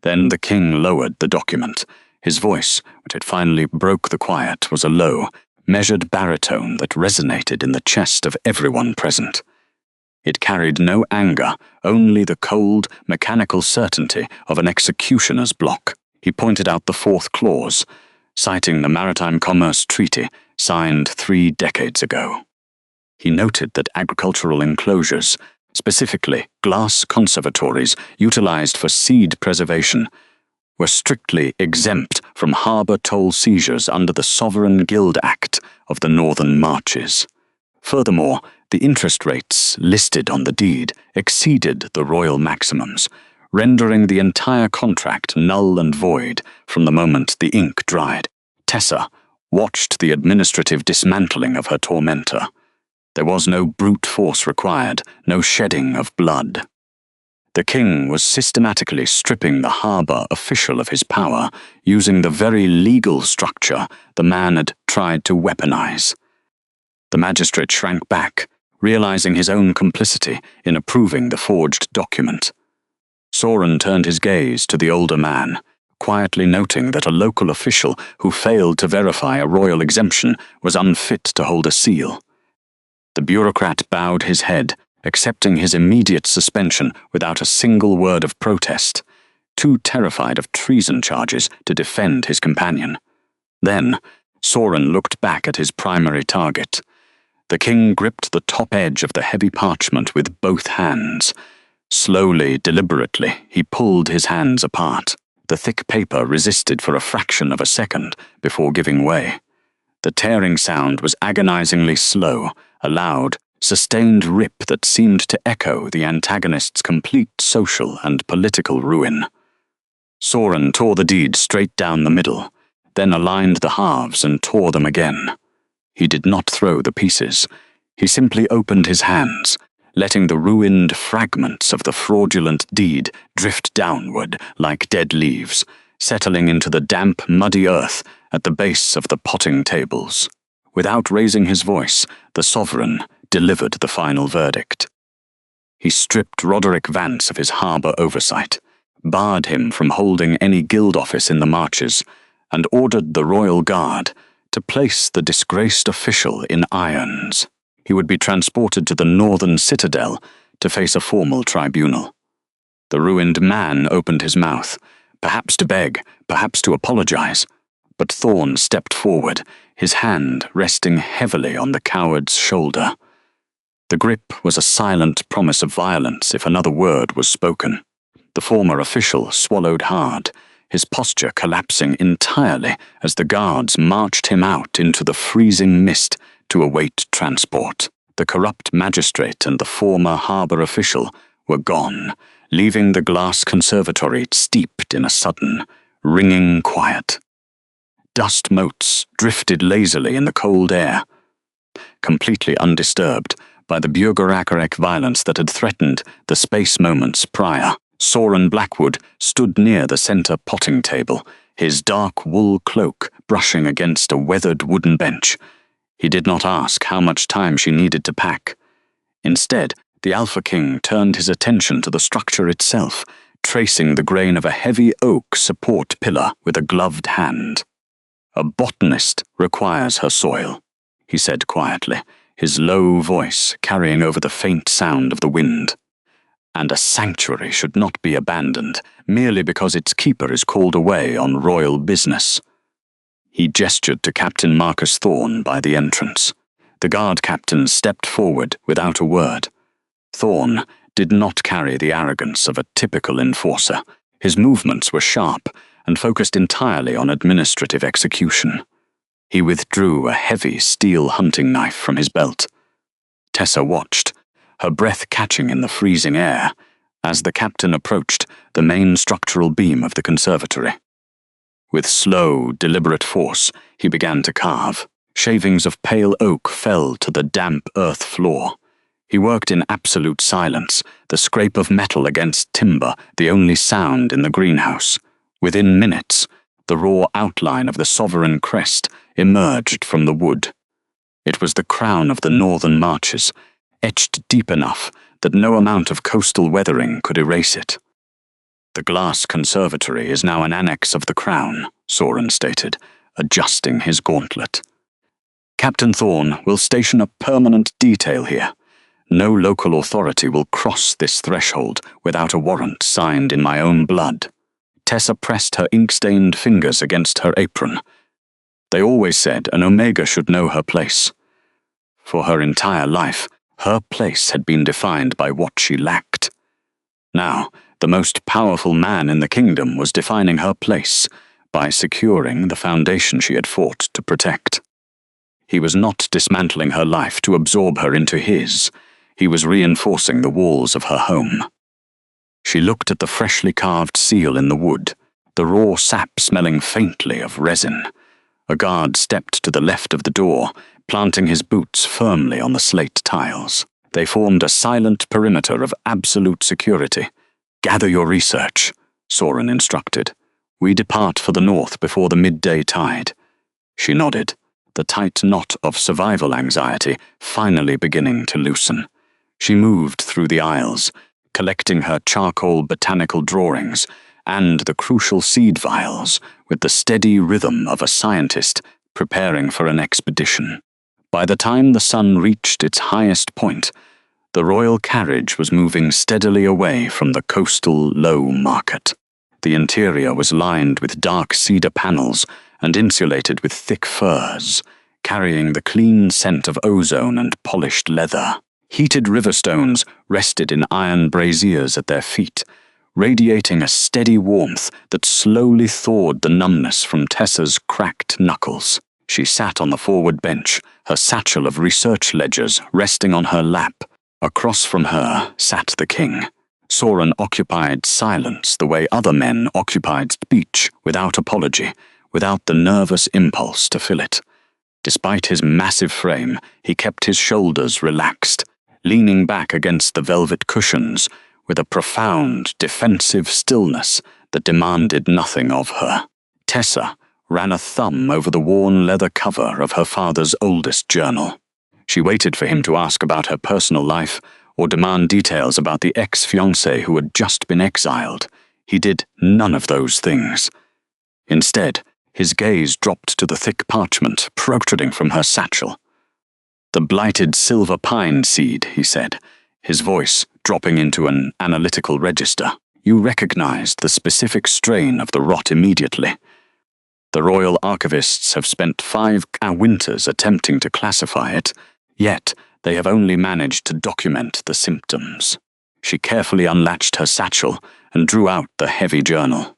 Then the king lowered the document. His voice, which had finally broke the quiet, was a low, measured baritone that resonated in the chest of everyone present. It carried no anger, only the cold, mechanical certainty of an executioner's block. He pointed out the fourth clause, citing the Maritime Commerce Treaty signed 3 decades ago. He noted that agricultural enclosures, specifically glass conservatories utilized for seed preservation, were strictly exempt from harbour toll seizures under the Sovereign Guild Act of the Northern Marches. Furthermore, the interest rates listed on the deed exceeded the royal maximums, rendering the entire contract null and void from the moment the ink dried. Tessa watched the administrative dismantling of her tormentor. There was no brute force required, no shedding of blood. The king was systematically stripping the harbour official of his power, using the very legal structure the man had tried to weaponize. The magistrate shrank back, realizing his own complicity in approving the forged document. Soren turned his gaze to the older man, quietly noting that a local official who failed to verify a royal exemption was unfit to hold a seal. The bureaucrat bowed his head, accepting his immediate suspension without a single word of protest, too terrified of treason charges to defend his companion. Then, Soren looked back at his primary target. The king gripped the top edge of the heavy parchment with both hands. Slowly, deliberately, he pulled his hands apart. The thick paper resisted for a fraction of a second before giving way. The tearing sound was agonizingly slow, a loud, sustained rip that seemed to echo the antagonist's complete social and political ruin. Soren tore the deed straight down the middle, then aligned the halves and tore them again. He did not throw the pieces. He simply opened his hands, letting the ruined fragments of the fraudulent deed drift downward like dead leaves, settling into the damp, muddy earth at the base of the potting tables. Without raising his voice, the sovereign delivered the final verdict. He stripped Roderick Vance of his harbour oversight, barred him from holding any guild office in the Marches, and ordered the royal guard to place the disgraced official in irons. He would be transported to the northern citadel to face a formal tribunal. The ruined man opened his mouth, perhaps to beg, perhaps to apologize, but Thorn stepped forward, his hand resting heavily on the coward's shoulder. The grip was a silent promise of violence if another word was spoken. The former official swallowed hard, his posture collapsing entirely as the guards marched him out into the freezing mist to await transport. The corrupt magistrate and the former harbour official were gone, leaving the glass conservatory steeped in a sudden, ringing quiet. Dust motes drifted lazily in the cold air. Completely undisturbed by the bureaucratic violence that had threatened the space moments prior, Soren Blackwood stood near the centre potting table, his dark wool cloak brushing against a weathered wooden bench. He did not ask how much time she needed to pack. Instead, the Alpha King turned his attention to the structure itself, tracing the grain of a heavy oak support pillar with a gloved hand. "A botanist requires her soil," he said quietly, his low voice carrying over the faint sound of the wind. and a sanctuary should not be abandoned merely because its keeper is called away on royal business. He gestured to Captain Marcus Thorne by the entrance. The guard captain stepped forward without a word. Thorne did not carry the arrogance of a typical enforcer. His movements were sharp and focused entirely on administrative execution. He withdrew a heavy steel hunting knife from his belt. Tessa watched, her breath catching in the freezing air, as the captain approached the main structural beam of the conservatory. With slow, deliberate force, he began to carve. Shavings of pale oak fell to the damp earth floor. He worked in absolute silence, the scrape of metal against timber the only sound in the greenhouse. Within minutes, the raw outline of the sovereign crest emerged from the wood. It was the crown of the northern marches, etched deep enough that no amount of coastal weathering could erase it. "The glass conservatory is now an annex of the crown," Soren stated, adjusting his gauntlet. "Captain Thorne will station a permanent detail here. No local authority will cross this threshold without a warrant signed in my own blood." Tessa pressed her ink-stained fingers against her apron. They always said an Omega should know her place. For her entire life, her place had been defined by what she lacked. Now, the most powerful man in the kingdom was defining her place by securing the foundation she had fought to protect. He was not dismantling her life to absorb her into his. He was reinforcing the walls of her home. She looked at the freshly carved seal in the wood, the raw sap smelling faintly of resin. A guard stepped to the left of the door, planting his boots firmly on the slate tiles. They formed a silent perimeter of absolute security. "Gather your research," Soren instructed. "We depart for the north before the midday tide." She nodded, the tight knot of survival anxiety finally beginning to loosen. She moved through the aisles, collecting her charcoal botanical drawings and the crucial seed vials with the steady rhythm of a scientist preparing for an expedition. By the time the sun reached its highest point, the royal carriage was moving steadily away from the coastal low market. The interior was lined with dark cedar panels and insulated with thick furs, carrying the clean scent of ozone and polished leather. Heated river stones rested in iron braziers at their feet, radiating a steady warmth that slowly thawed the numbness from Tessa's cracked knuckles. She sat on the forward bench, her satchel of research ledgers resting on her lap. Across from her sat the king. Soren occupied silence the way other men occupied speech, without apology, without the nervous impulse to fill it. Despite his massive frame, he kept his shoulders relaxed, leaning back against the velvet cushions with a profound, defensive stillness that demanded nothing of her. Tessa ran a thumb over the worn leather cover of her father's oldest journal. She waited for him to ask about her personal life or demand details about the ex-fiancé who had just been exiled. He did none of those things. Instead, his gaze dropped to the thick parchment protruding from her satchel. "The blighted silver pine seed," he said, his voice dropping into an analytical register. "You recognized the specific strain of the rot immediately. The royal archivists have spent 5 winters attempting to classify it, yet they have only managed to document the symptoms." She carefully unlatched her satchel and drew out the heavy journal.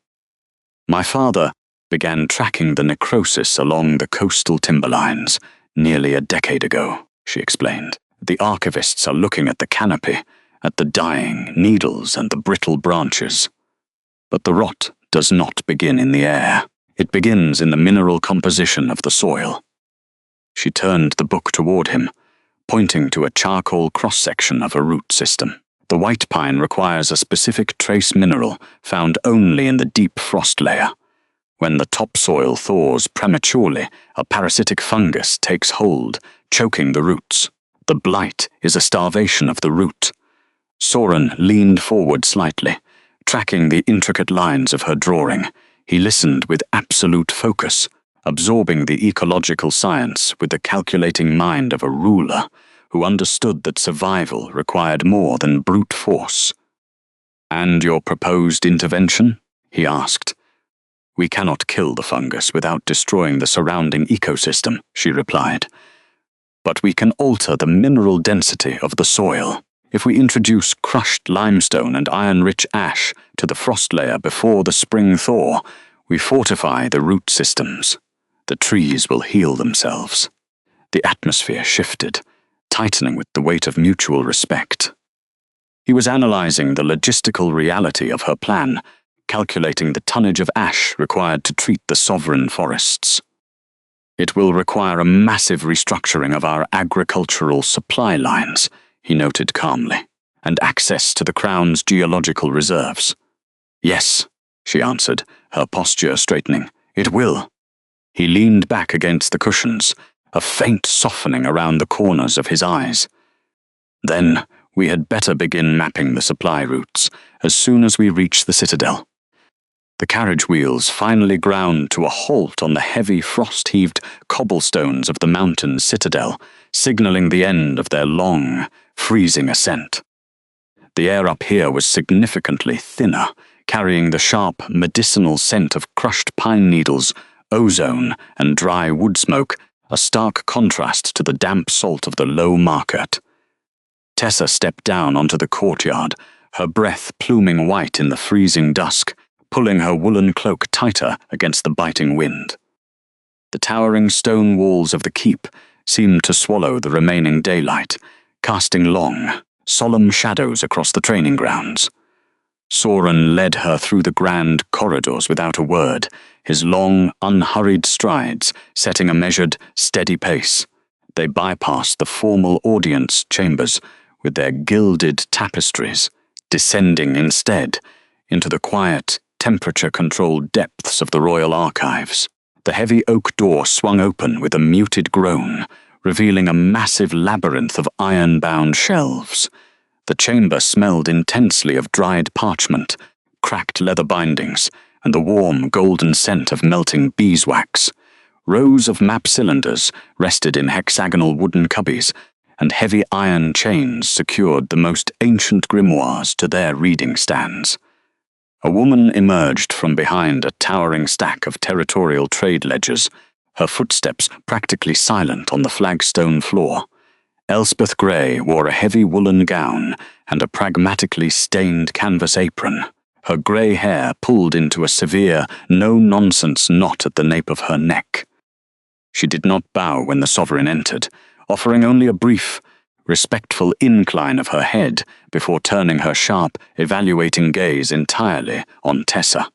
"My father began tracking the necrosis along the coastal timberlines nearly a decade ago," she explained. "The archivists are looking at the canopy, at the dying needles and the brittle branches. But the rot does not begin in the air. It begins in the mineral composition of the soil." She turned the book toward him, pointing to a charcoal cross-section of a root system. "The white pine requires a specific trace mineral found only in the deep frost layer. When the topsoil thaws prematurely, a parasitic fungus takes hold, choking the roots. The blight is a starvation of the root." Soren leaned forward slightly, tracking the intricate lines of her drawing. He listened with absolute focus, absorbing the ecological science with the calculating mind of a ruler who understood that survival required more than brute force. "And your proposed intervention?" he asked. "We cannot kill the fungus without destroying the surrounding ecosystem," she replied. "But we can alter the mineral density of the soil. If we introduce crushed limestone and iron-rich ash to the frost layer before the spring thaw, we fortify the root systems. The trees will heal themselves." The atmosphere shifted, tightening with the weight of mutual respect. He was analyzing the logistical reality of her plan, calculating the tonnage of ash required to treat the sovereign forests. "It will require a massive restructuring of our agricultural supply lines," he noted calmly, "and access to the Crown's geological reserves." "Yes," she answered, her posture straightening. "It will." He leaned back against the cushions, a faint softening around the corners of his eyes. "Then we had better begin mapping the supply routes as soon as we reach the citadel." The carriage wheels finally ground to a halt on the heavy frost-heaved cobblestones of the mountain citadel, signaling the end of their long, freezing ascent. The air up here was significantly thinner, carrying the sharp, medicinal scent of crushed pine needles, ozone, and dry wood smoke, a stark contrast to the damp salt of the low market. Tessa stepped down onto the courtyard, her breath pluming white in the freezing dusk, pulling her woolen cloak tighter against the biting wind. The towering stone walls of the keep seemed to swallow the remaining daylight, casting long, solemn shadows across the training grounds. Soren led her through the grand corridors without a word, his long, unhurried strides setting a measured, steady pace. They bypassed the formal audience chambers with their gilded tapestries, descending instead into the quiet, temperature-controlled depths of the royal archives. The heavy oak door swung open with a muted groan, revealing a massive labyrinth of iron-bound shelves. The chamber smelled intensely of dried parchment, cracked leather bindings, and the warm golden scent of melting beeswax. Rows of map cylinders rested in hexagonal wooden cubbies, and heavy iron chains secured the most ancient grimoires to their reading stands. A woman emerged from behind a towering stack of territorial trade ledgers, her footsteps practically silent on the flagstone floor. Elspeth Grey wore a heavy woolen gown and a pragmatically stained canvas apron, her grey hair pulled into a severe, no-nonsense knot at the nape of her neck. She did not bow when the sovereign entered, offering only a brief, respectful incline of her head before turning her sharp, evaluating gaze entirely on Tessa.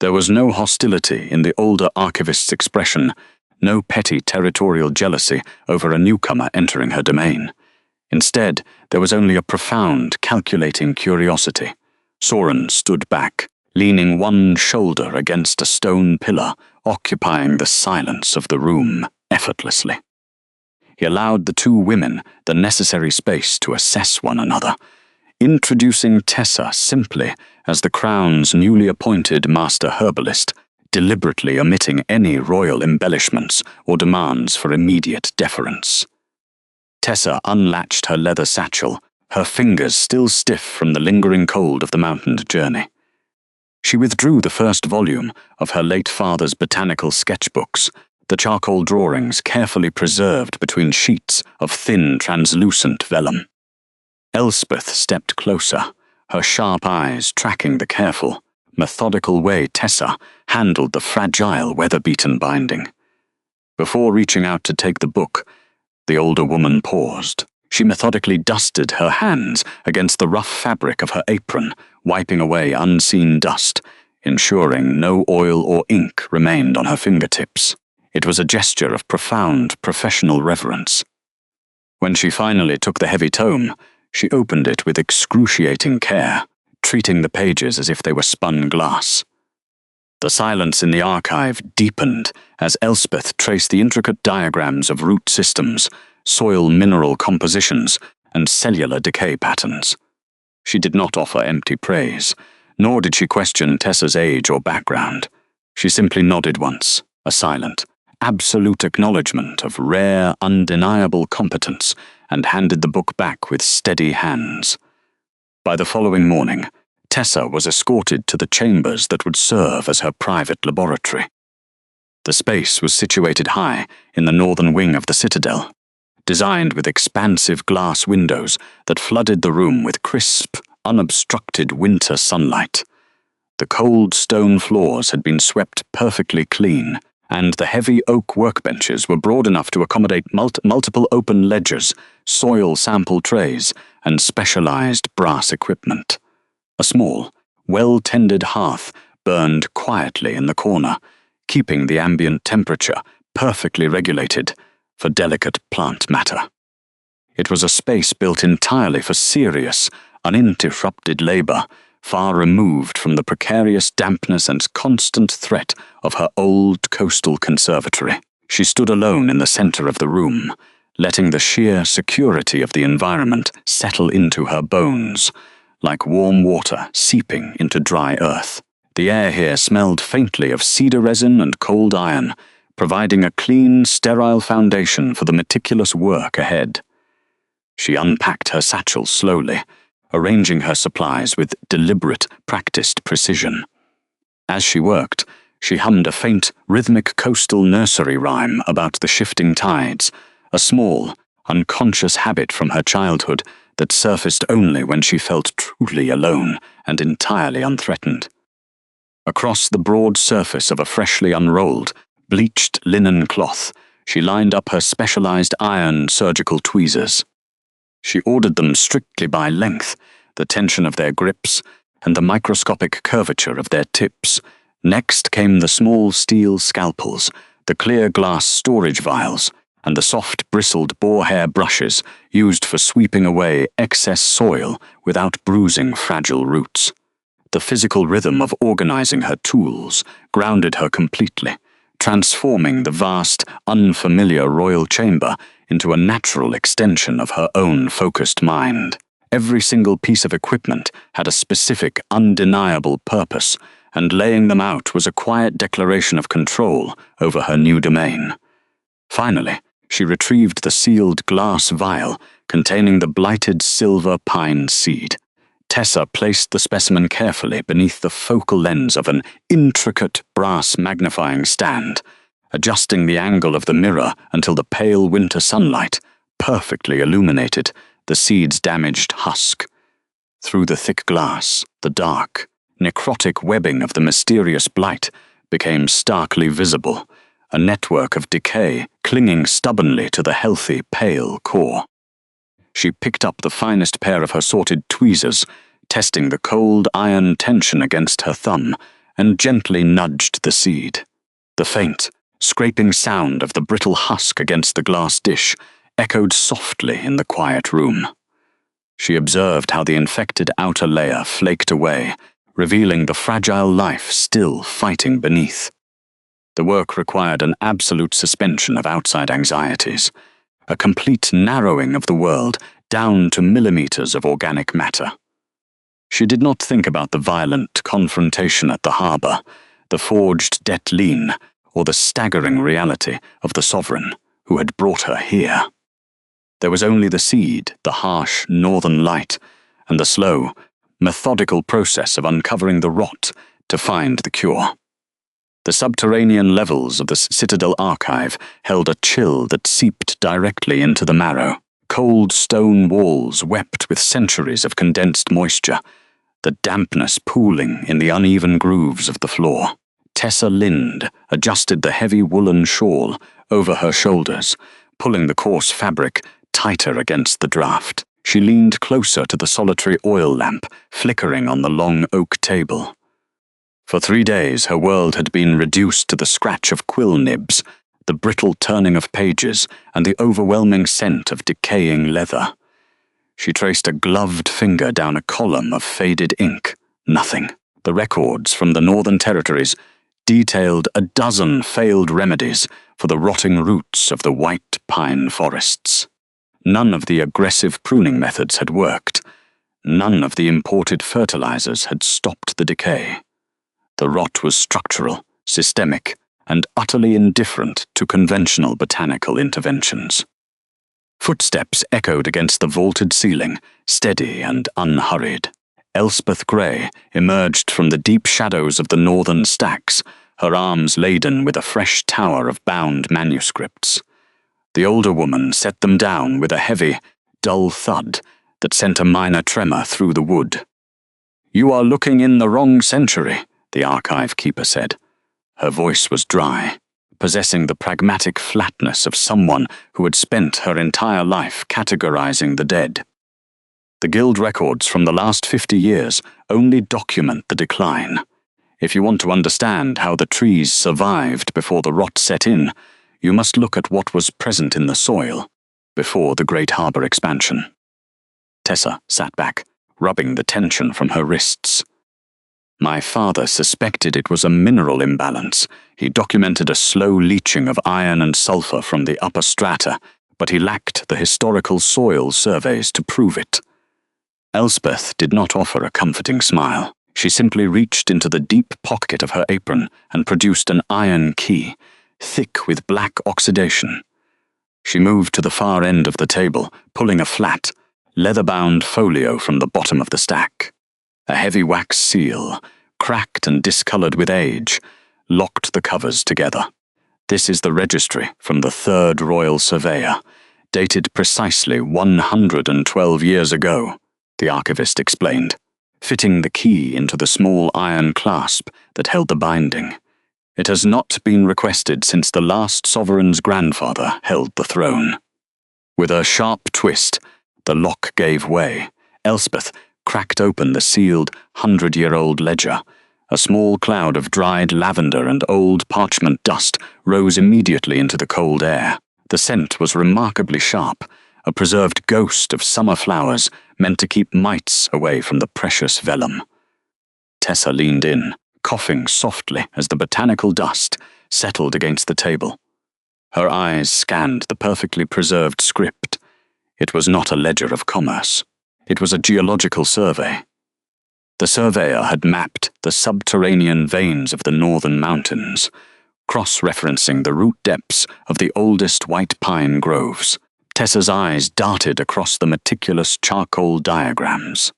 There was no hostility in the older archivist's expression, no petty territorial jealousy over a newcomer entering her domain. Instead, there was only a profound, calculating curiosity. Soren stood back, leaning one shoulder against a stone pillar, occupying the silence of the room effortlessly. He allowed the two women the necessary space to assess one another, introducing Tessa simply as the Crown's newly appointed master herbalist, deliberately omitting any royal embellishments or demands for immediate deference. Tessa unlatched her leather satchel, her fingers still stiff from the lingering cold of the mountain journey. She withdrew the first volume of her late father's botanical sketchbooks, the charcoal drawings carefully preserved between sheets of thin, translucent vellum. Elspeth stepped closer, her sharp eyes tracking the careful, methodical way Tessa handled the fragile, weather-beaten binding. Before reaching out to take the book, the older woman paused. She methodically dusted her hands against the rough fabric of her apron, wiping away unseen dust, ensuring no oil or ink remained on her fingertips. It was a gesture of profound professional reverence. When she finally took the heavy tome, she opened it with excruciating care, treating the pages as if they were spun glass. The silence in the archive deepened as Elspeth traced the intricate diagrams of root systems, soil mineral compositions, and cellular decay patterns. She did not offer empty praise, nor did she question Tessa's age or background. She simply nodded once, a silent, absolute acknowledgement of rare, undeniable competence, and handed the book back with steady hands. By the following morning, Tessa was escorted to the chambers that would serve as her private laboratory. The space was situated high in the northern wing of the citadel, designed with expansive glass windows that flooded the room with crisp, unobstructed winter sunlight. The cold stone floors had been swept perfectly clean, and the heavy oak workbenches were broad enough to accommodate multiple open ledgers, soil sample trays, and specialized brass equipment. A small, well-tended hearth burned quietly in the corner, keeping the ambient temperature perfectly regulated for delicate plant matter. It was a space built entirely for serious, uninterrupted labor, far removed from the precarious dampness and constant threat of her old coastal conservatory. She stood alone in the center of the room, letting the sheer security of the environment settle into her bones, like warm water seeping into dry earth. The air here smelled faintly of cedar resin and cold iron, providing a clean, sterile foundation for the meticulous work ahead. She unpacked her satchel slowly, arranging her supplies with deliberate, practiced precision. As she worked, she hummed a faint, rhythmic coastal nursery rhyme about the shifting tides, a small, unconscious habit from her childhood that surfaced only when she felt truly alone and entirely unthreatened. Across the broad surface of a freshly unrolled, bleached linen cloth, she lined up her specialized iron surgical tweezers. She ordered them strictly by length, the tension of their grips, and the microscopic curvature of their tips. Next came the small steel scalpels, the clear glass storage vials, and the soft bristled boar hair brushes used for sweeping away excess soil without bruising fragile roots. The physical rhythm of organizing her tools grounded her completely, transforming the vast, unfamiliar royal chamber into a natural extension of her own focused mind. Every single piece of equipment had a specific, undeniable purpose, and laying them out was a quiet declaration of control over her new domain. Finally, she retrieved the sealed glass vial containing the blighted silver pine seed. Tessa placed the specimen carefully beneath the focal lens of an intricate brass magnifying stand, adjusting the angle of the mirror until the pale winter sunlight perfectly illuminated the seed's damaged husk. Through the thick glass, the dark, necrotic webbing of the mysterious blight became starkly visible, a network of decay clinging stubbornly to the healthy, pale core. She picked up the finest pair of her sorted tweezers, testing the cold iron tension against her thumb, and gently nudged the seed. The faint, scraping sound of the brittle husk against the glass dish echoed softly in the quiet room. She observed how the infected outer layer flaked away, revealing the fragile life still fighting beneath. The work required an absolute suspension of outside anxieties, a complete narrowing of the world down to millimeters of organic matter. She did not think about the violent confrontation at the harbor, the forged debt lien, or the staggering reality of the sovereign who had brought her here. There was only the seed, the harsh northern light, and the slow, methodical process of uncovering the rot to find the cure. The subterranean levels of the Citadel archive held a chill that seeped directly into the marrow. Cold stone walls wept with centuries of condensed moisture, the dampness pooling in the uneven grooves of the floor. Tessa Lind adjusted the heavy woolen shawl over her shoulders, pulling the coarse fabric tighter against the draft. She leaned closer to the solitary oil lamp flickering on the long oak table. For 3 days her world had been reduced to the scratch of quill nibs, the brittle turning of pages, and the overwhelming scent of decaying leather. She traced a gloved finger down a column of faded ink. Nothing. The records from the Northern Territories detailed a dozen failed remedies for the rotting roots of the white pine forests. None of the aggressive pruning methods had worked. None of the imported fertilizers had stopped the decay. The rot was structural, systemic, and utterly indifferent to conventional botanical interventions. Footsteps echoed against the vaulted ceiling, steady and unhurried. Elspeth Grey emerged from the deep shadows of the northern stacks, her arms laden with a fresh tower of bound manuscripts. The older woman set them down with a heavy, dull thud that sent a minor tremor through the wood. "You are looking in the wrong century," the archive keeper said. Her voice was dry, possessing the pragmatic flatness of someone who had spent her entire life categorizing the dead. The guild records from the last 50 years only document the decline. If you want to understand how the trees survived before the rot set in, you must look at what was present in the soil before the Great Harbour expansion. Tessa sat back, rubbing the tension from her wrists. My father suspected it was a mineral imbalance. He documented a slow leaching of iron and sulfur from the upper strata, but he lacked the historical soil surveys to prove it. Elspeth did not offer a comforting smile. She simply reached into the deep pocket of her apron and produced an iron key, thick with black oxidation. She moved to the far end of the table, pulling a flat, leather-bound folio from the bottom of the stack. A heavy wax seal, cracked and discoloured with age, locked the covers together. This is the registry from the Third Royal Surveyor, dated precisely 112 years ago, the archivist explained, fitting the key into the small iron clasp that held the binding. It has not been requested since the last sovereign's grandfather held the throne. With a sharp twist, the lock gave way. Elspeth cracked open the sealed 100-year-old ledger. A small cloud of dried lavender and old parchment dust rose immediately into the cold air. The scent was remarkably sharp, a preserved ghost of summer flowers meant to keep mites away from the precious vellum. Tessa leaned in, coughing softly as the botanical dust settled against the table. Her eyes scanned the perfectly preserved script. It was not a ledger of commerce. It was a geological survey. The surveyor had mapped the subterranean veins of the northern mountains, cross-referencing the root depths of the oldest white pine groves. Tessa's eyes darted across the meticulous charcoal diagrams.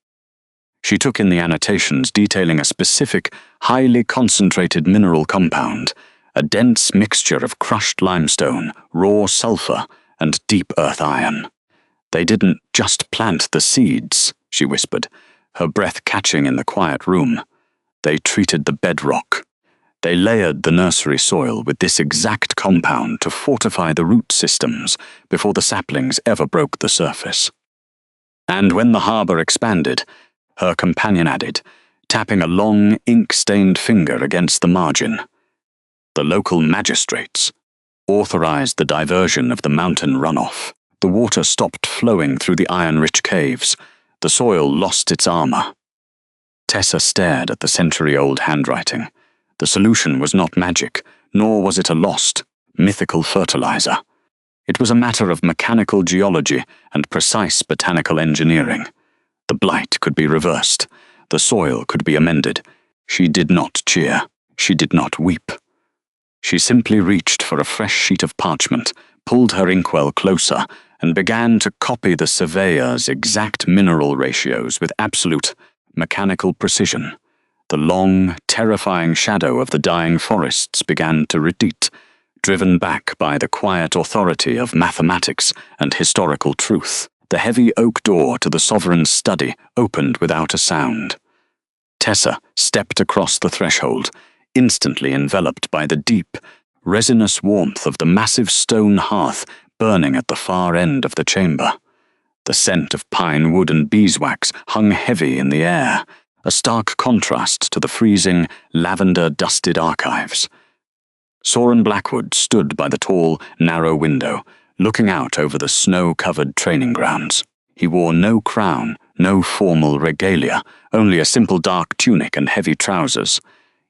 She took in the annotations detailing a specific, highly concentrated mineral compound, a dense mixture of crushed limestone, raw sulfur, and deep earth iron. "They didn't just plant the seeds," she whispered, her breath catching in the quiet room. "They treated the bedrock. They layered the nursery soil with this exact compound to fortify the root systems before the saplings ever broke the surface." And when the harbour expanded, her companion added, tapping a long, ink-stained finger against the margin, "The local magistrates authorized the diversion of the mountain runoff. The water stopped flowing through the iron-rich caves. The soil lost its armor." Tessa stared at the century-old handwriting. The solution was not magic, nor was it a lost, mythical fertilizer. It was a matter of mechanical geology and precise botanical engineering. The blight could be reversed. The soil could be amended. She did not cheer. She did not weep. She simply reached for a fresh sheet of parchment, pulled her inkwell closer, and began to copy the surveyor's exact mineral ratios with absolute, mechanical precision. The long, terrifying shadow of the dying forests began to retreat, driven back by the quiet authority of mathematics and historical truth. The heavy oak door to the sovereign's study opened without a sound. Tessa stepped across the threshold, instantly enveloped by the deep, resinous warmth of the massive stone hearth burning at the far end of the chamber. The scent of pine wood and beeswax hung heavy in the air, a stark contrast to the freezing, lavender-dusted archives. Soren Blackwood stood by the tall, narrow window, looking out over the snow-covered training grounds. He wore no crown, no formal regalia, only a simple dark tunic and heavy trousers.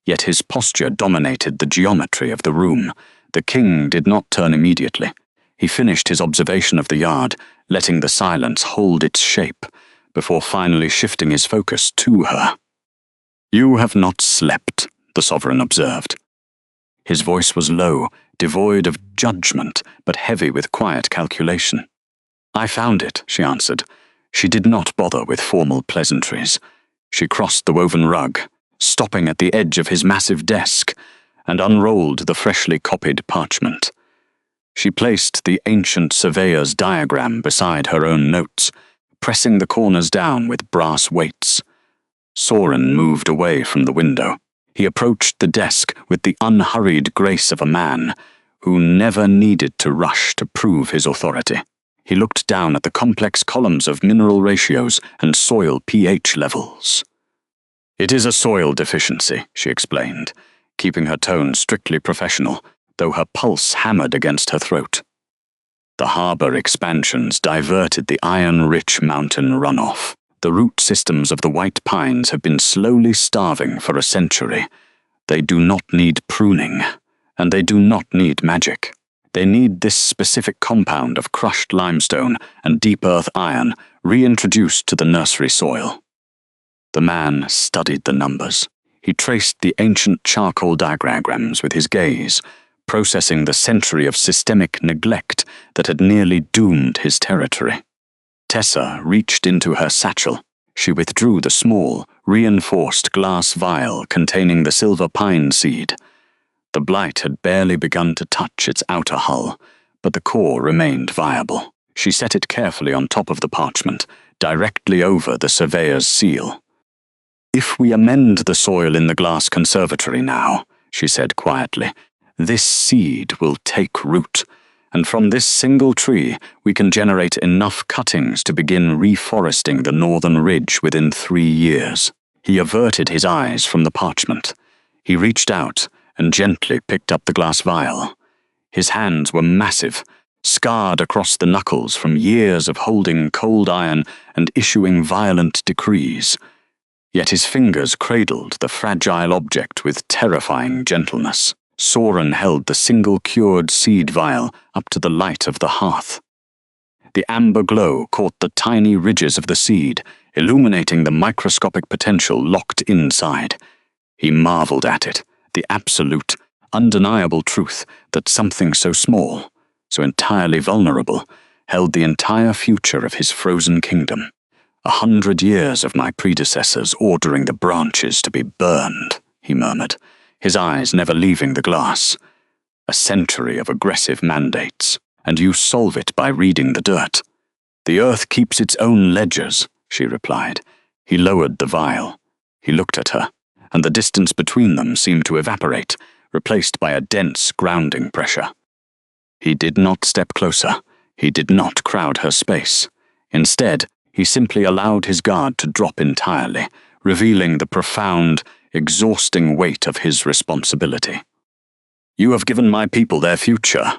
Yet his posture dominated the geometry of the room. The king did not turn immediately. He finished his observation of the yard, letting the silence hold its shape, before finally shifting his focus to her. "You have not slept," the sovereign observed. His voice was low, devoid of judgment, but heavy with quiet calculation. "I found it," she answered. She did not bother with formal pleasantries. She crossed the woven rug, stopping at the edge of his massive desk, and unrolled the freshly copied parchment. She placed the ancient surveyor's diagram beside her own notes, pressing the corners down with brass weights. Soren moved away from the window. He approached the desk with the unhurried grace of a man who never needed to rush to prove his authority. He looked down at the complex columns of mineral ratios and soil pH levels. "It is a soil deficiency," she explained, keeping her tone strictly professional, though her pulse hammered against her throat. The harbour expansions diverted the iron-rich mountain runoff. The root systems of the white pines have been slowly starving for a century. They do not need pruning, and they do not need magic. They need this specific compound of crushed limestone and deep earth iron reintroduced to the nursery soil. The man studied the numbers. He traced the ancient charcoal diagrams with his gaze, processing the century of systemic neglect that had nearly doomed his territory. Tessa reached into her satchel. She withdrew the small, reinforced glass vial containing the silver pine seed. The blight had barely begun to touch its outer hull, but the core remained viable. She set it carefully on top of the parchment, directly over the surveyor's seal. "If we amend the soil in the glass conservatory now," she said quietly, "this seed will take root, and from this single tree we can generate enough cuttings to begin reforesting the northern ridge within 3 years." He averted his eyes from the parchment. He reached out and gently picked up the glass vial. His hands were massive, scarred across the knuckles from years of holding cold iron and issuing violent decrees. Yet his fingers cradled the fragile object with terrifying gentleness. Soren held the single-cured seed vial up to the light of the hearth. The amber glow caught the tiny ridges of the seed, illuminating the microscopic potential locked inside. He marveled at it, the absolute, undeniable truth that something so small, so entirely vulnerable, held the entire future of his frozen kingdom. 100 years of my predecessors ordering the branches to be burned, he murmured, his eyes never leaving the glass. A century of aggressive mandates, and you solve it by reading the dirt. The earth keeps its own ledgers, she replied. He lowered the vial. He looked at her, and the distance between them seemed to evaporate, replaced by a dense grounding pressure. He did not step closer. He did not crowd her space. Instead, he simply allowed his guard to drop entirely, revealing the profound, exhausting weight of his responsibility. "You have given my people their future,"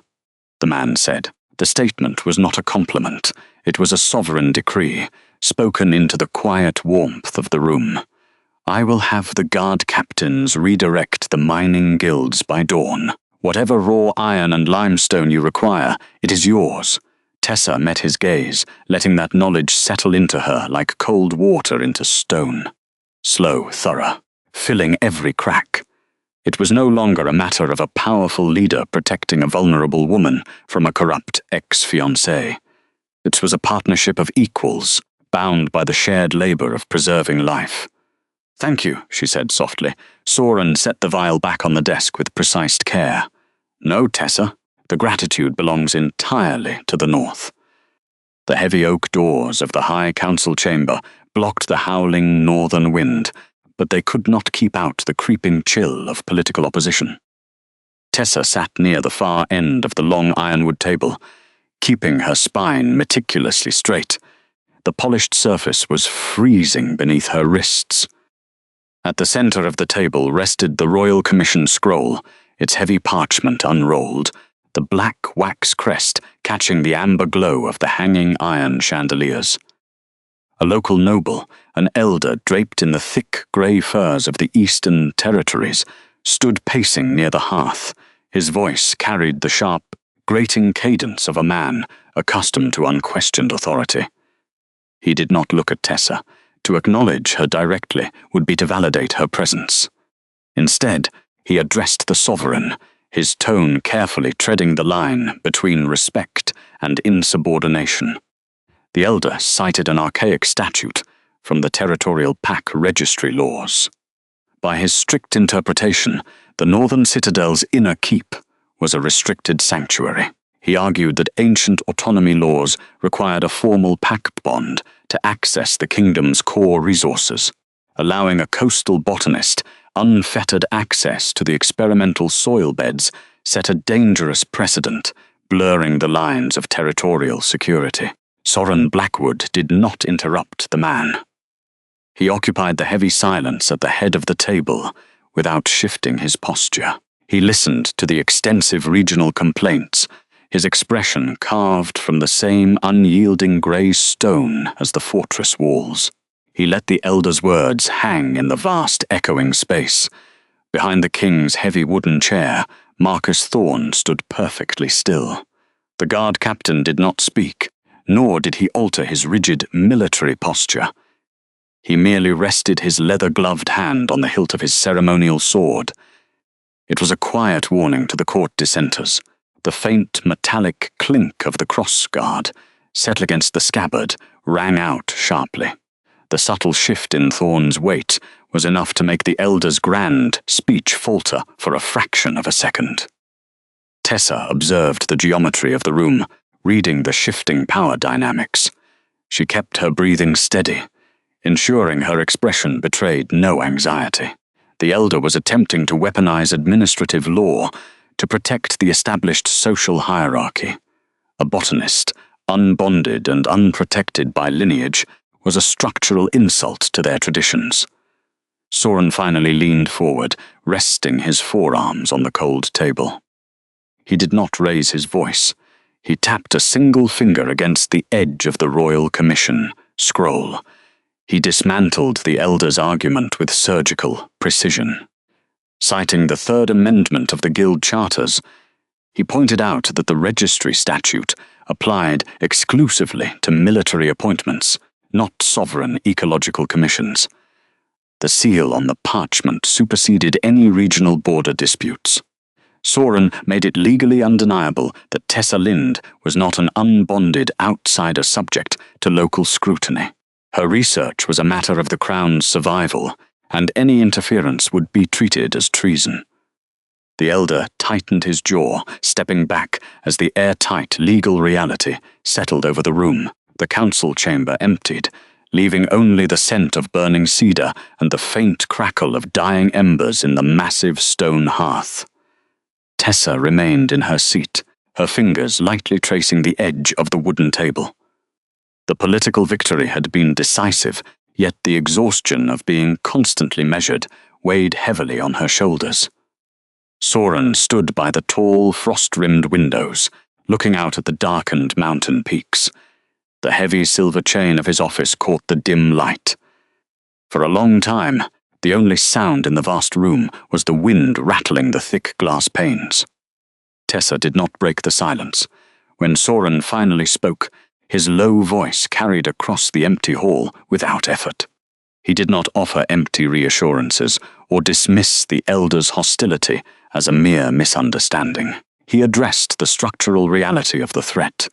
the man said. The statement was not a compliment. It was a sovereign decree, spoken into the quiet warmth of the room. "I will have the guard captains redirect the mining guilds by dawn. Whatever raw iron and limestone you require, it is yours." Tessa met his gaze, letting that knowledge settle into her like cold water into stone. Slow, thorough, filling every crack. It was no longer a matter of a powerful leader protecting a vulnerable woman from a corrupt ex-fiancé. It was a partnership of equals, bound by the shared labor of preserving life. "Thank you," she said softly. Soren set the vial back on the desk with precise care. "No, Tessa, the gratitude belongs entirely to the north." The heavy oak doors of the high council chamber blocked the howling northern wind, but they could not keep out the creeping chill of political opposition. Tessa sat near the far end of the long ironwood table, keeping her spine meticulously straight. The polished surface was freezing beneath her wrists. At the center of the table rested the Royal Commission scroll, its heavy parchment unrolled, the black wax crest catching the amber glow of the hanging iron chandeliers. A local noble, an elder draped in the thick grey furs of the Eastern Territories, stood pacing near the hearth. His voice carried the sharp, grating cadence of a man accustomed to unquestioned authority. He did not look at Tessa. To acknowledge her directly would be to validate her presence. Instead, he addressed the sovereign, his tone carefully treading the line between respect and insubordination. The elder cited an archaic statute, from the territorial pack registry laws. By his strict interpretation, the northern citadel's inner keep was a restricted sanctuary. He argued that ancient autonomy laws required a formal pact bond to access the kingdom's core resources, allowing a coastal botanist unfettered access to the experimental soil beds set a dangerous precedent, blurring the lines of territorial security. Soren Blackwood did not interrupt the man. He occupied the heavy silence at the head of the table without shifting his posture. He listened to the extensive regional complaints, his expression carved from the same unyielding grey stone as the fortress walls. He let the elder's words hang in the vast echoing space. Behind the king's heavy wooden chair, Marcus Thorne stood perfectly still. The guard captain did not speak, nor did he alter his rigid military posture. He merely rested his leather-gloved hand on the hilt of his ceremonial sword. It was a quiet warning to the court dissenters. The faint metallic clink of the cross guard, set against the scabbard, rang out sharply. The subtle shift in Thorne's weight was enough to make the elder's grand speech falter for a fraction of a second. Tessa observed the geometry of the room, reading the shifting power dynamics. She kept her breathing steady, ensuring her expression betrayed no anxiety. The elder was attempting to weaponize administrative law to protect the established social hierarchy. A botanist, unbonded and unprotected by lineage, was a structural insult to their traditions. Soren finally leaned forward, resting his forearms on the cold table. He did not raise his voice. He tapped a single finger against the edge of the Royal Commission scroll. He dismantled the elder's argument with surgical precision. Citing the Third Amendment of the Guild Charters, he pointed out that the registry statute applied exclusively to military appointments, not sovereign ecological commissions. The seal on the parchment superseded any regional border disputes. Soren made it legally undeniable that Tessa Lind was not an unbonded outsider subject to local scrutiny. Her research was a matter of the Crown's survival, and any interference would be treated as treason. The elder tightened his jaw, stepping back as the airtight legal reality settled over the room. The council chamber emptied, leaving only the scent of burning cedar and the faint crackle of dying embers in the massive stone hearth. Tessa remained in her seat, her fingers lightly tracing the edge of the wooden table. The political victory had been decisive, yet the exhaustion of being constantly measured weighed heavily on her shoulders. Soren stood by the tall, frost-rimmed windows, looking out at the darkened mountain peaks. The heavy silver chain of his office caught the dim light. For a long time, the only sound in the vast room was the wind rattling the thick glass panes. Tessa did not break the silence. When Soren finally spoke, his low voice carried across the empty hall without effort. He did not offer empty reassurances or dismiss the elder's hostility as a mere misunderstanding. He addressed the structural reality of the threat.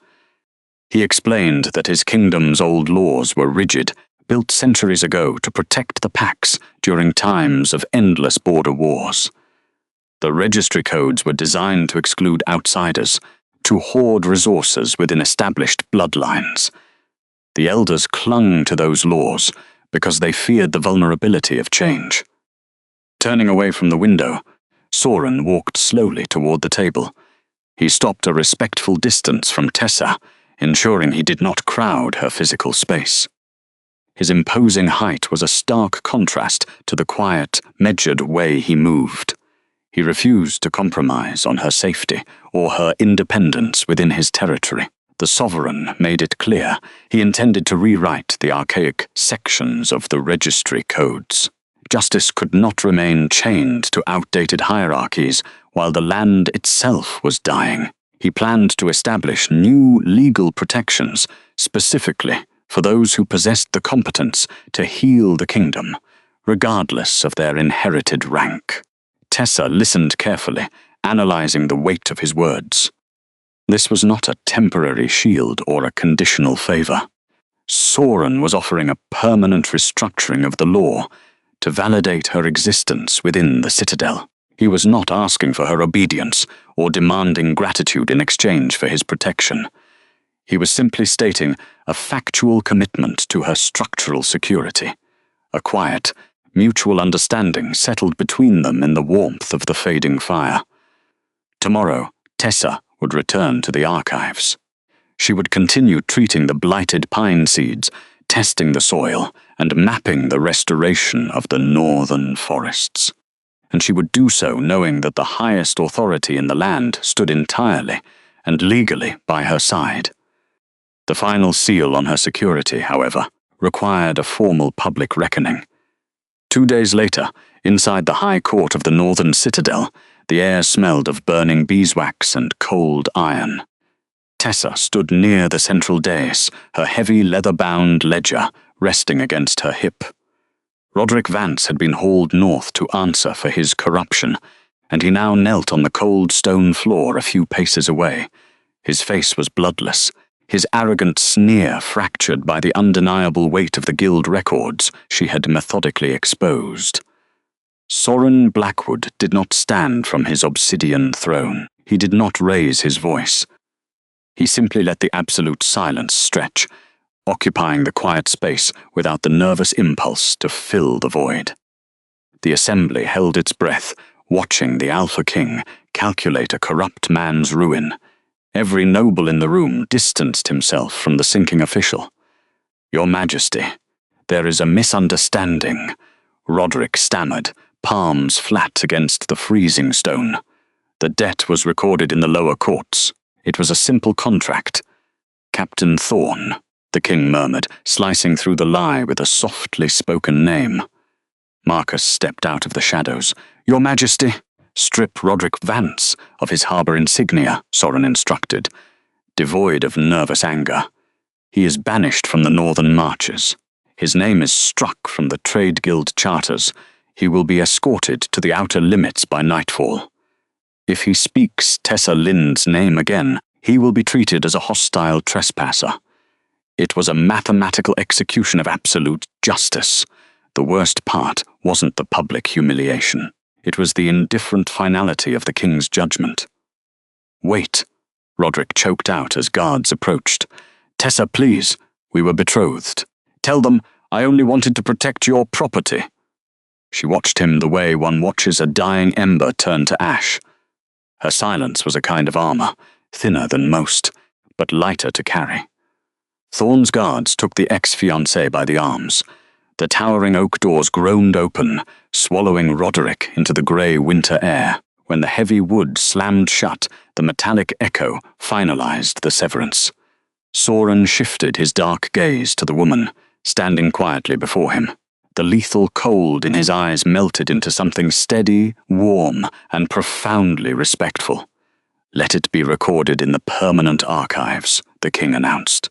He explained that his kingdom's old laws were rigid, built centuries ago to protect the packs during times of endless border wars. The registry codes were designed to exclude outsiders, to hoard resources within established bloodlines. The elders clung to those laws because they feared the vulnerability of change. Turning away from the window, Soren walked slowly toward the table. He stopped a respectful distance from Tessa, ensuring he did not crowd her physical space. His imposing height was a stark contrast to the quiet, measured way he moved. He refused to compromise on her safety or her independence within his territory. The sovereign made it clear he intended to rewrite the archaic sections of the registry codes. Justice could not remain chained to outdated hierarchies while the land itself was dying. He planned to establish new legal protections specifically for those who possessed the competence to heal the kingdom, regardless of their inherited rank. Tessa listened carefully, analyzing the weight of his words. This was not a temporary shield or a conditional favor. Soren was offering a permanent restructuring of the law to validate her existence within the citadel. He was not asking for her obedience or demanding gratitude in exchange for his protection. He was simply stating a factual commitment to her structural security. A quiet, mutual understanding settled between them in the warmth of the fading fire. Tomorrow, Tessa would return to the archives. She would continue treating the blighted pine seeds, testing the soil, and mapping the restoration of the northern forests. And she would do so knowing that the highest authority in the land stood entirely and legally by her side. The final seal on her security, however, required a formal public reckoning. 2 days later, inside the high court of the northern citadel, the air smelled of burning beeswax and cold iron. Tessa stood near the central dais, her heavy leather-bound ledger resting against her hip. Roderick Vance had been hauled north to answer for his corruption, and he now knelt on the cold stone floor a few paces away. His face was bloodless, his arrogant sneer fractured by the undeniable weight of the guild records she had methodically exposed. Soren Blackwood did not stand from his obsidian throne. He did not raise his voice. He simply let the absolute silence stretch, occupying the quiet space without the nervous impulse to fill the void. The assembly held its breath, watching the Alpha King calculate a corrupt man's ruin. Every noble in the room distanced himself from the sinking official. "Your Majesty, there is a misunderstanding," Roderick stammered, palms flat against the freezing stone. "The debt was recorded in the lower courts. It was a simple contract." "Captain Thorne," the king murmured, slicing through the lie with a softly spoken name. Marcus stepped out of the shadows. "Your Majesty, strip Roderick Vance of his harbour insignia," Soren instructed, devoid of nervous anger. "He is banished from the northern marches. His name is struck from the trade guild charters. He will be escorted to the outer limits by nightfall. If he speaks Tessa Lind's name again, he will be treated as a hostile trespasser." It was a mathematical execution of absolute justice. The worst part wasn't the public humiliation. It was the indifferent finality of the king's judgment. "Wait," Roderick choked out as guards approached. "Tessa, please. We were betrothed. Tell them I only wanted to protect your property." She watched him the way one watches a dying ember turn to ash. Her silence was a kind of armor, thinner than most, but lighter to carry. Thorne's guards took the ex-fiancé by the arms. The towering oak doors groaned open, swallowing Roderick into the grey winter air. When the heavy wood slammed shut, the metallic echo finalized the severance. Soren shifted his dark gaze to the woman, standing quietly before him. The lethal cold in his eyes melted into something steady, warm, and profoundly respectful. "Let it be recorded in the permanent archives," the king announced.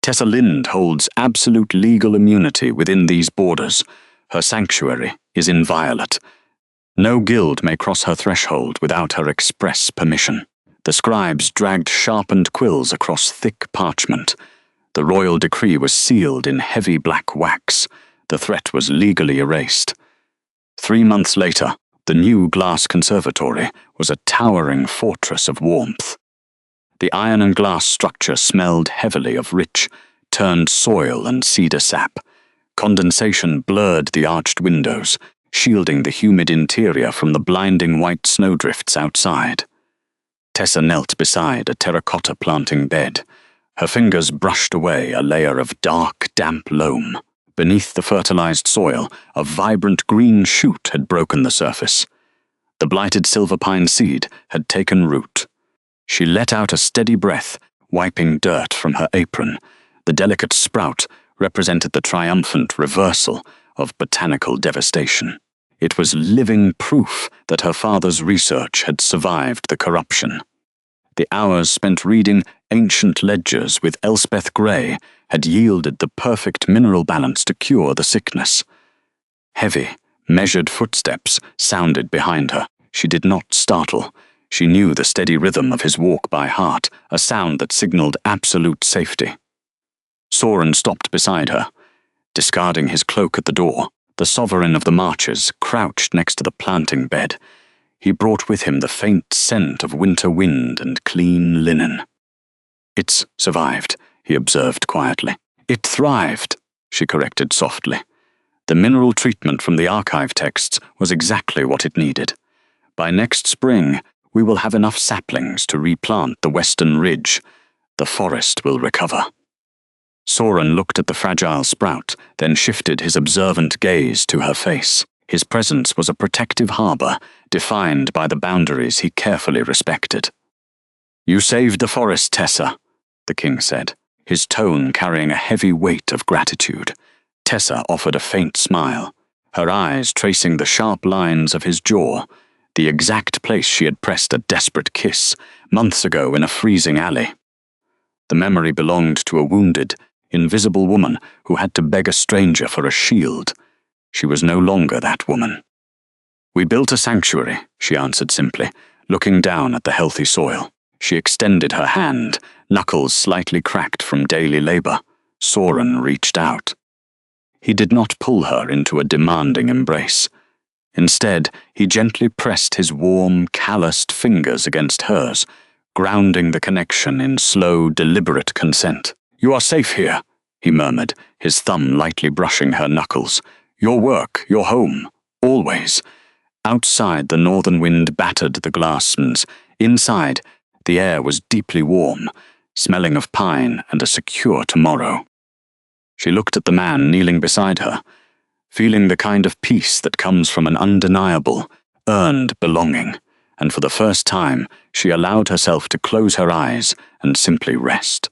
"Tessa Lind holds absolute legal immunity within these borders. Her sanctuary is inviolate. No guild may cross her threshold without her express permission." The scribes dragged sharpened quills across thick parchment. The royal decree was sealed in heavy black wax. The threat was legally erased. 3 months later, the new glass conservatory was a towering fortress of warmth. The iron and glass structure smelled heavily of rich, turned soil and cedar sap. Condensation blurred the arched windows, shielding the humid interior from the blinding white snowdrifts outside. Tessa knelt beside a terracotta planting bed. Her fingers brushed away a layer of dark, damp loam. Beneath the fertilized soil, a vibrant green shoot had broken the surface. The blighted silver pine seed had taken root. She let out a steady breath, wiping dirt from her apron. The delicate sprout represented the triumphant reversal of botanical devastation. It was living proof that her father's research had survived the corruption. The hours spent reading ancient ledgers with Elspeth Grey had yielded the perfect mineral balance to cure the sickness. Heavy, measured footsteps sounded behind her. She did not startle. She knew the steady rhythm of his walk by heart, a sound that signaled absolute safety. Soren stopped beside her. Discarding his cloak at the door, the sovereign of the marches crouched next to the planting bed. He brought with him the faint scent of winter wind and clean linen. "It's survived," he observed quietly. "It thrived," she corrected softly. The mineral treatment from the archive texts was exactly what it needed. By next spring, we will have enough saplings to replant the western ridge. The forest will recover. Soren looked at the fragile sprout, then shifted his observant gaze to her face. His presence was a protective harbor, defined by the boundaries he carefully respected. "You saved the forest, Tessa," the king said, his tone carrying a heavy weight of gratitude. Tessa offered a faint smile, her eyes tracing the sharp lines of his jaw, the exact place she had pressed a desperate kiss months ago in a freezing alley. The memory belonged to a wounded, invisible woman who had to beg a stranger for a shield. She was no longer that woman. "We built a sanctuary," she answered simply, looking down at the healthy soil. She extended her hand, knuckles slightly cracked from daily labor. Soren reached out. He did not pull her into a demanding embrace. Instead, he gently pressed his warm, calloused fingers against hers, grounding the connection in slow, deliberate consent. "You are safe here," he murmured, his thumb lightly brushing her knuckles. "Your work, your home, always." Outside, the northern wind battered the glass stones. Inside, the air was deeply warm, smelling of pine and a secure tomorrow. She looked at the man kneeling beside her, feeling the kind of peace that comes from an undeniable, earned belonging, and for the first time she allowed herself to close her eyes and simply rest.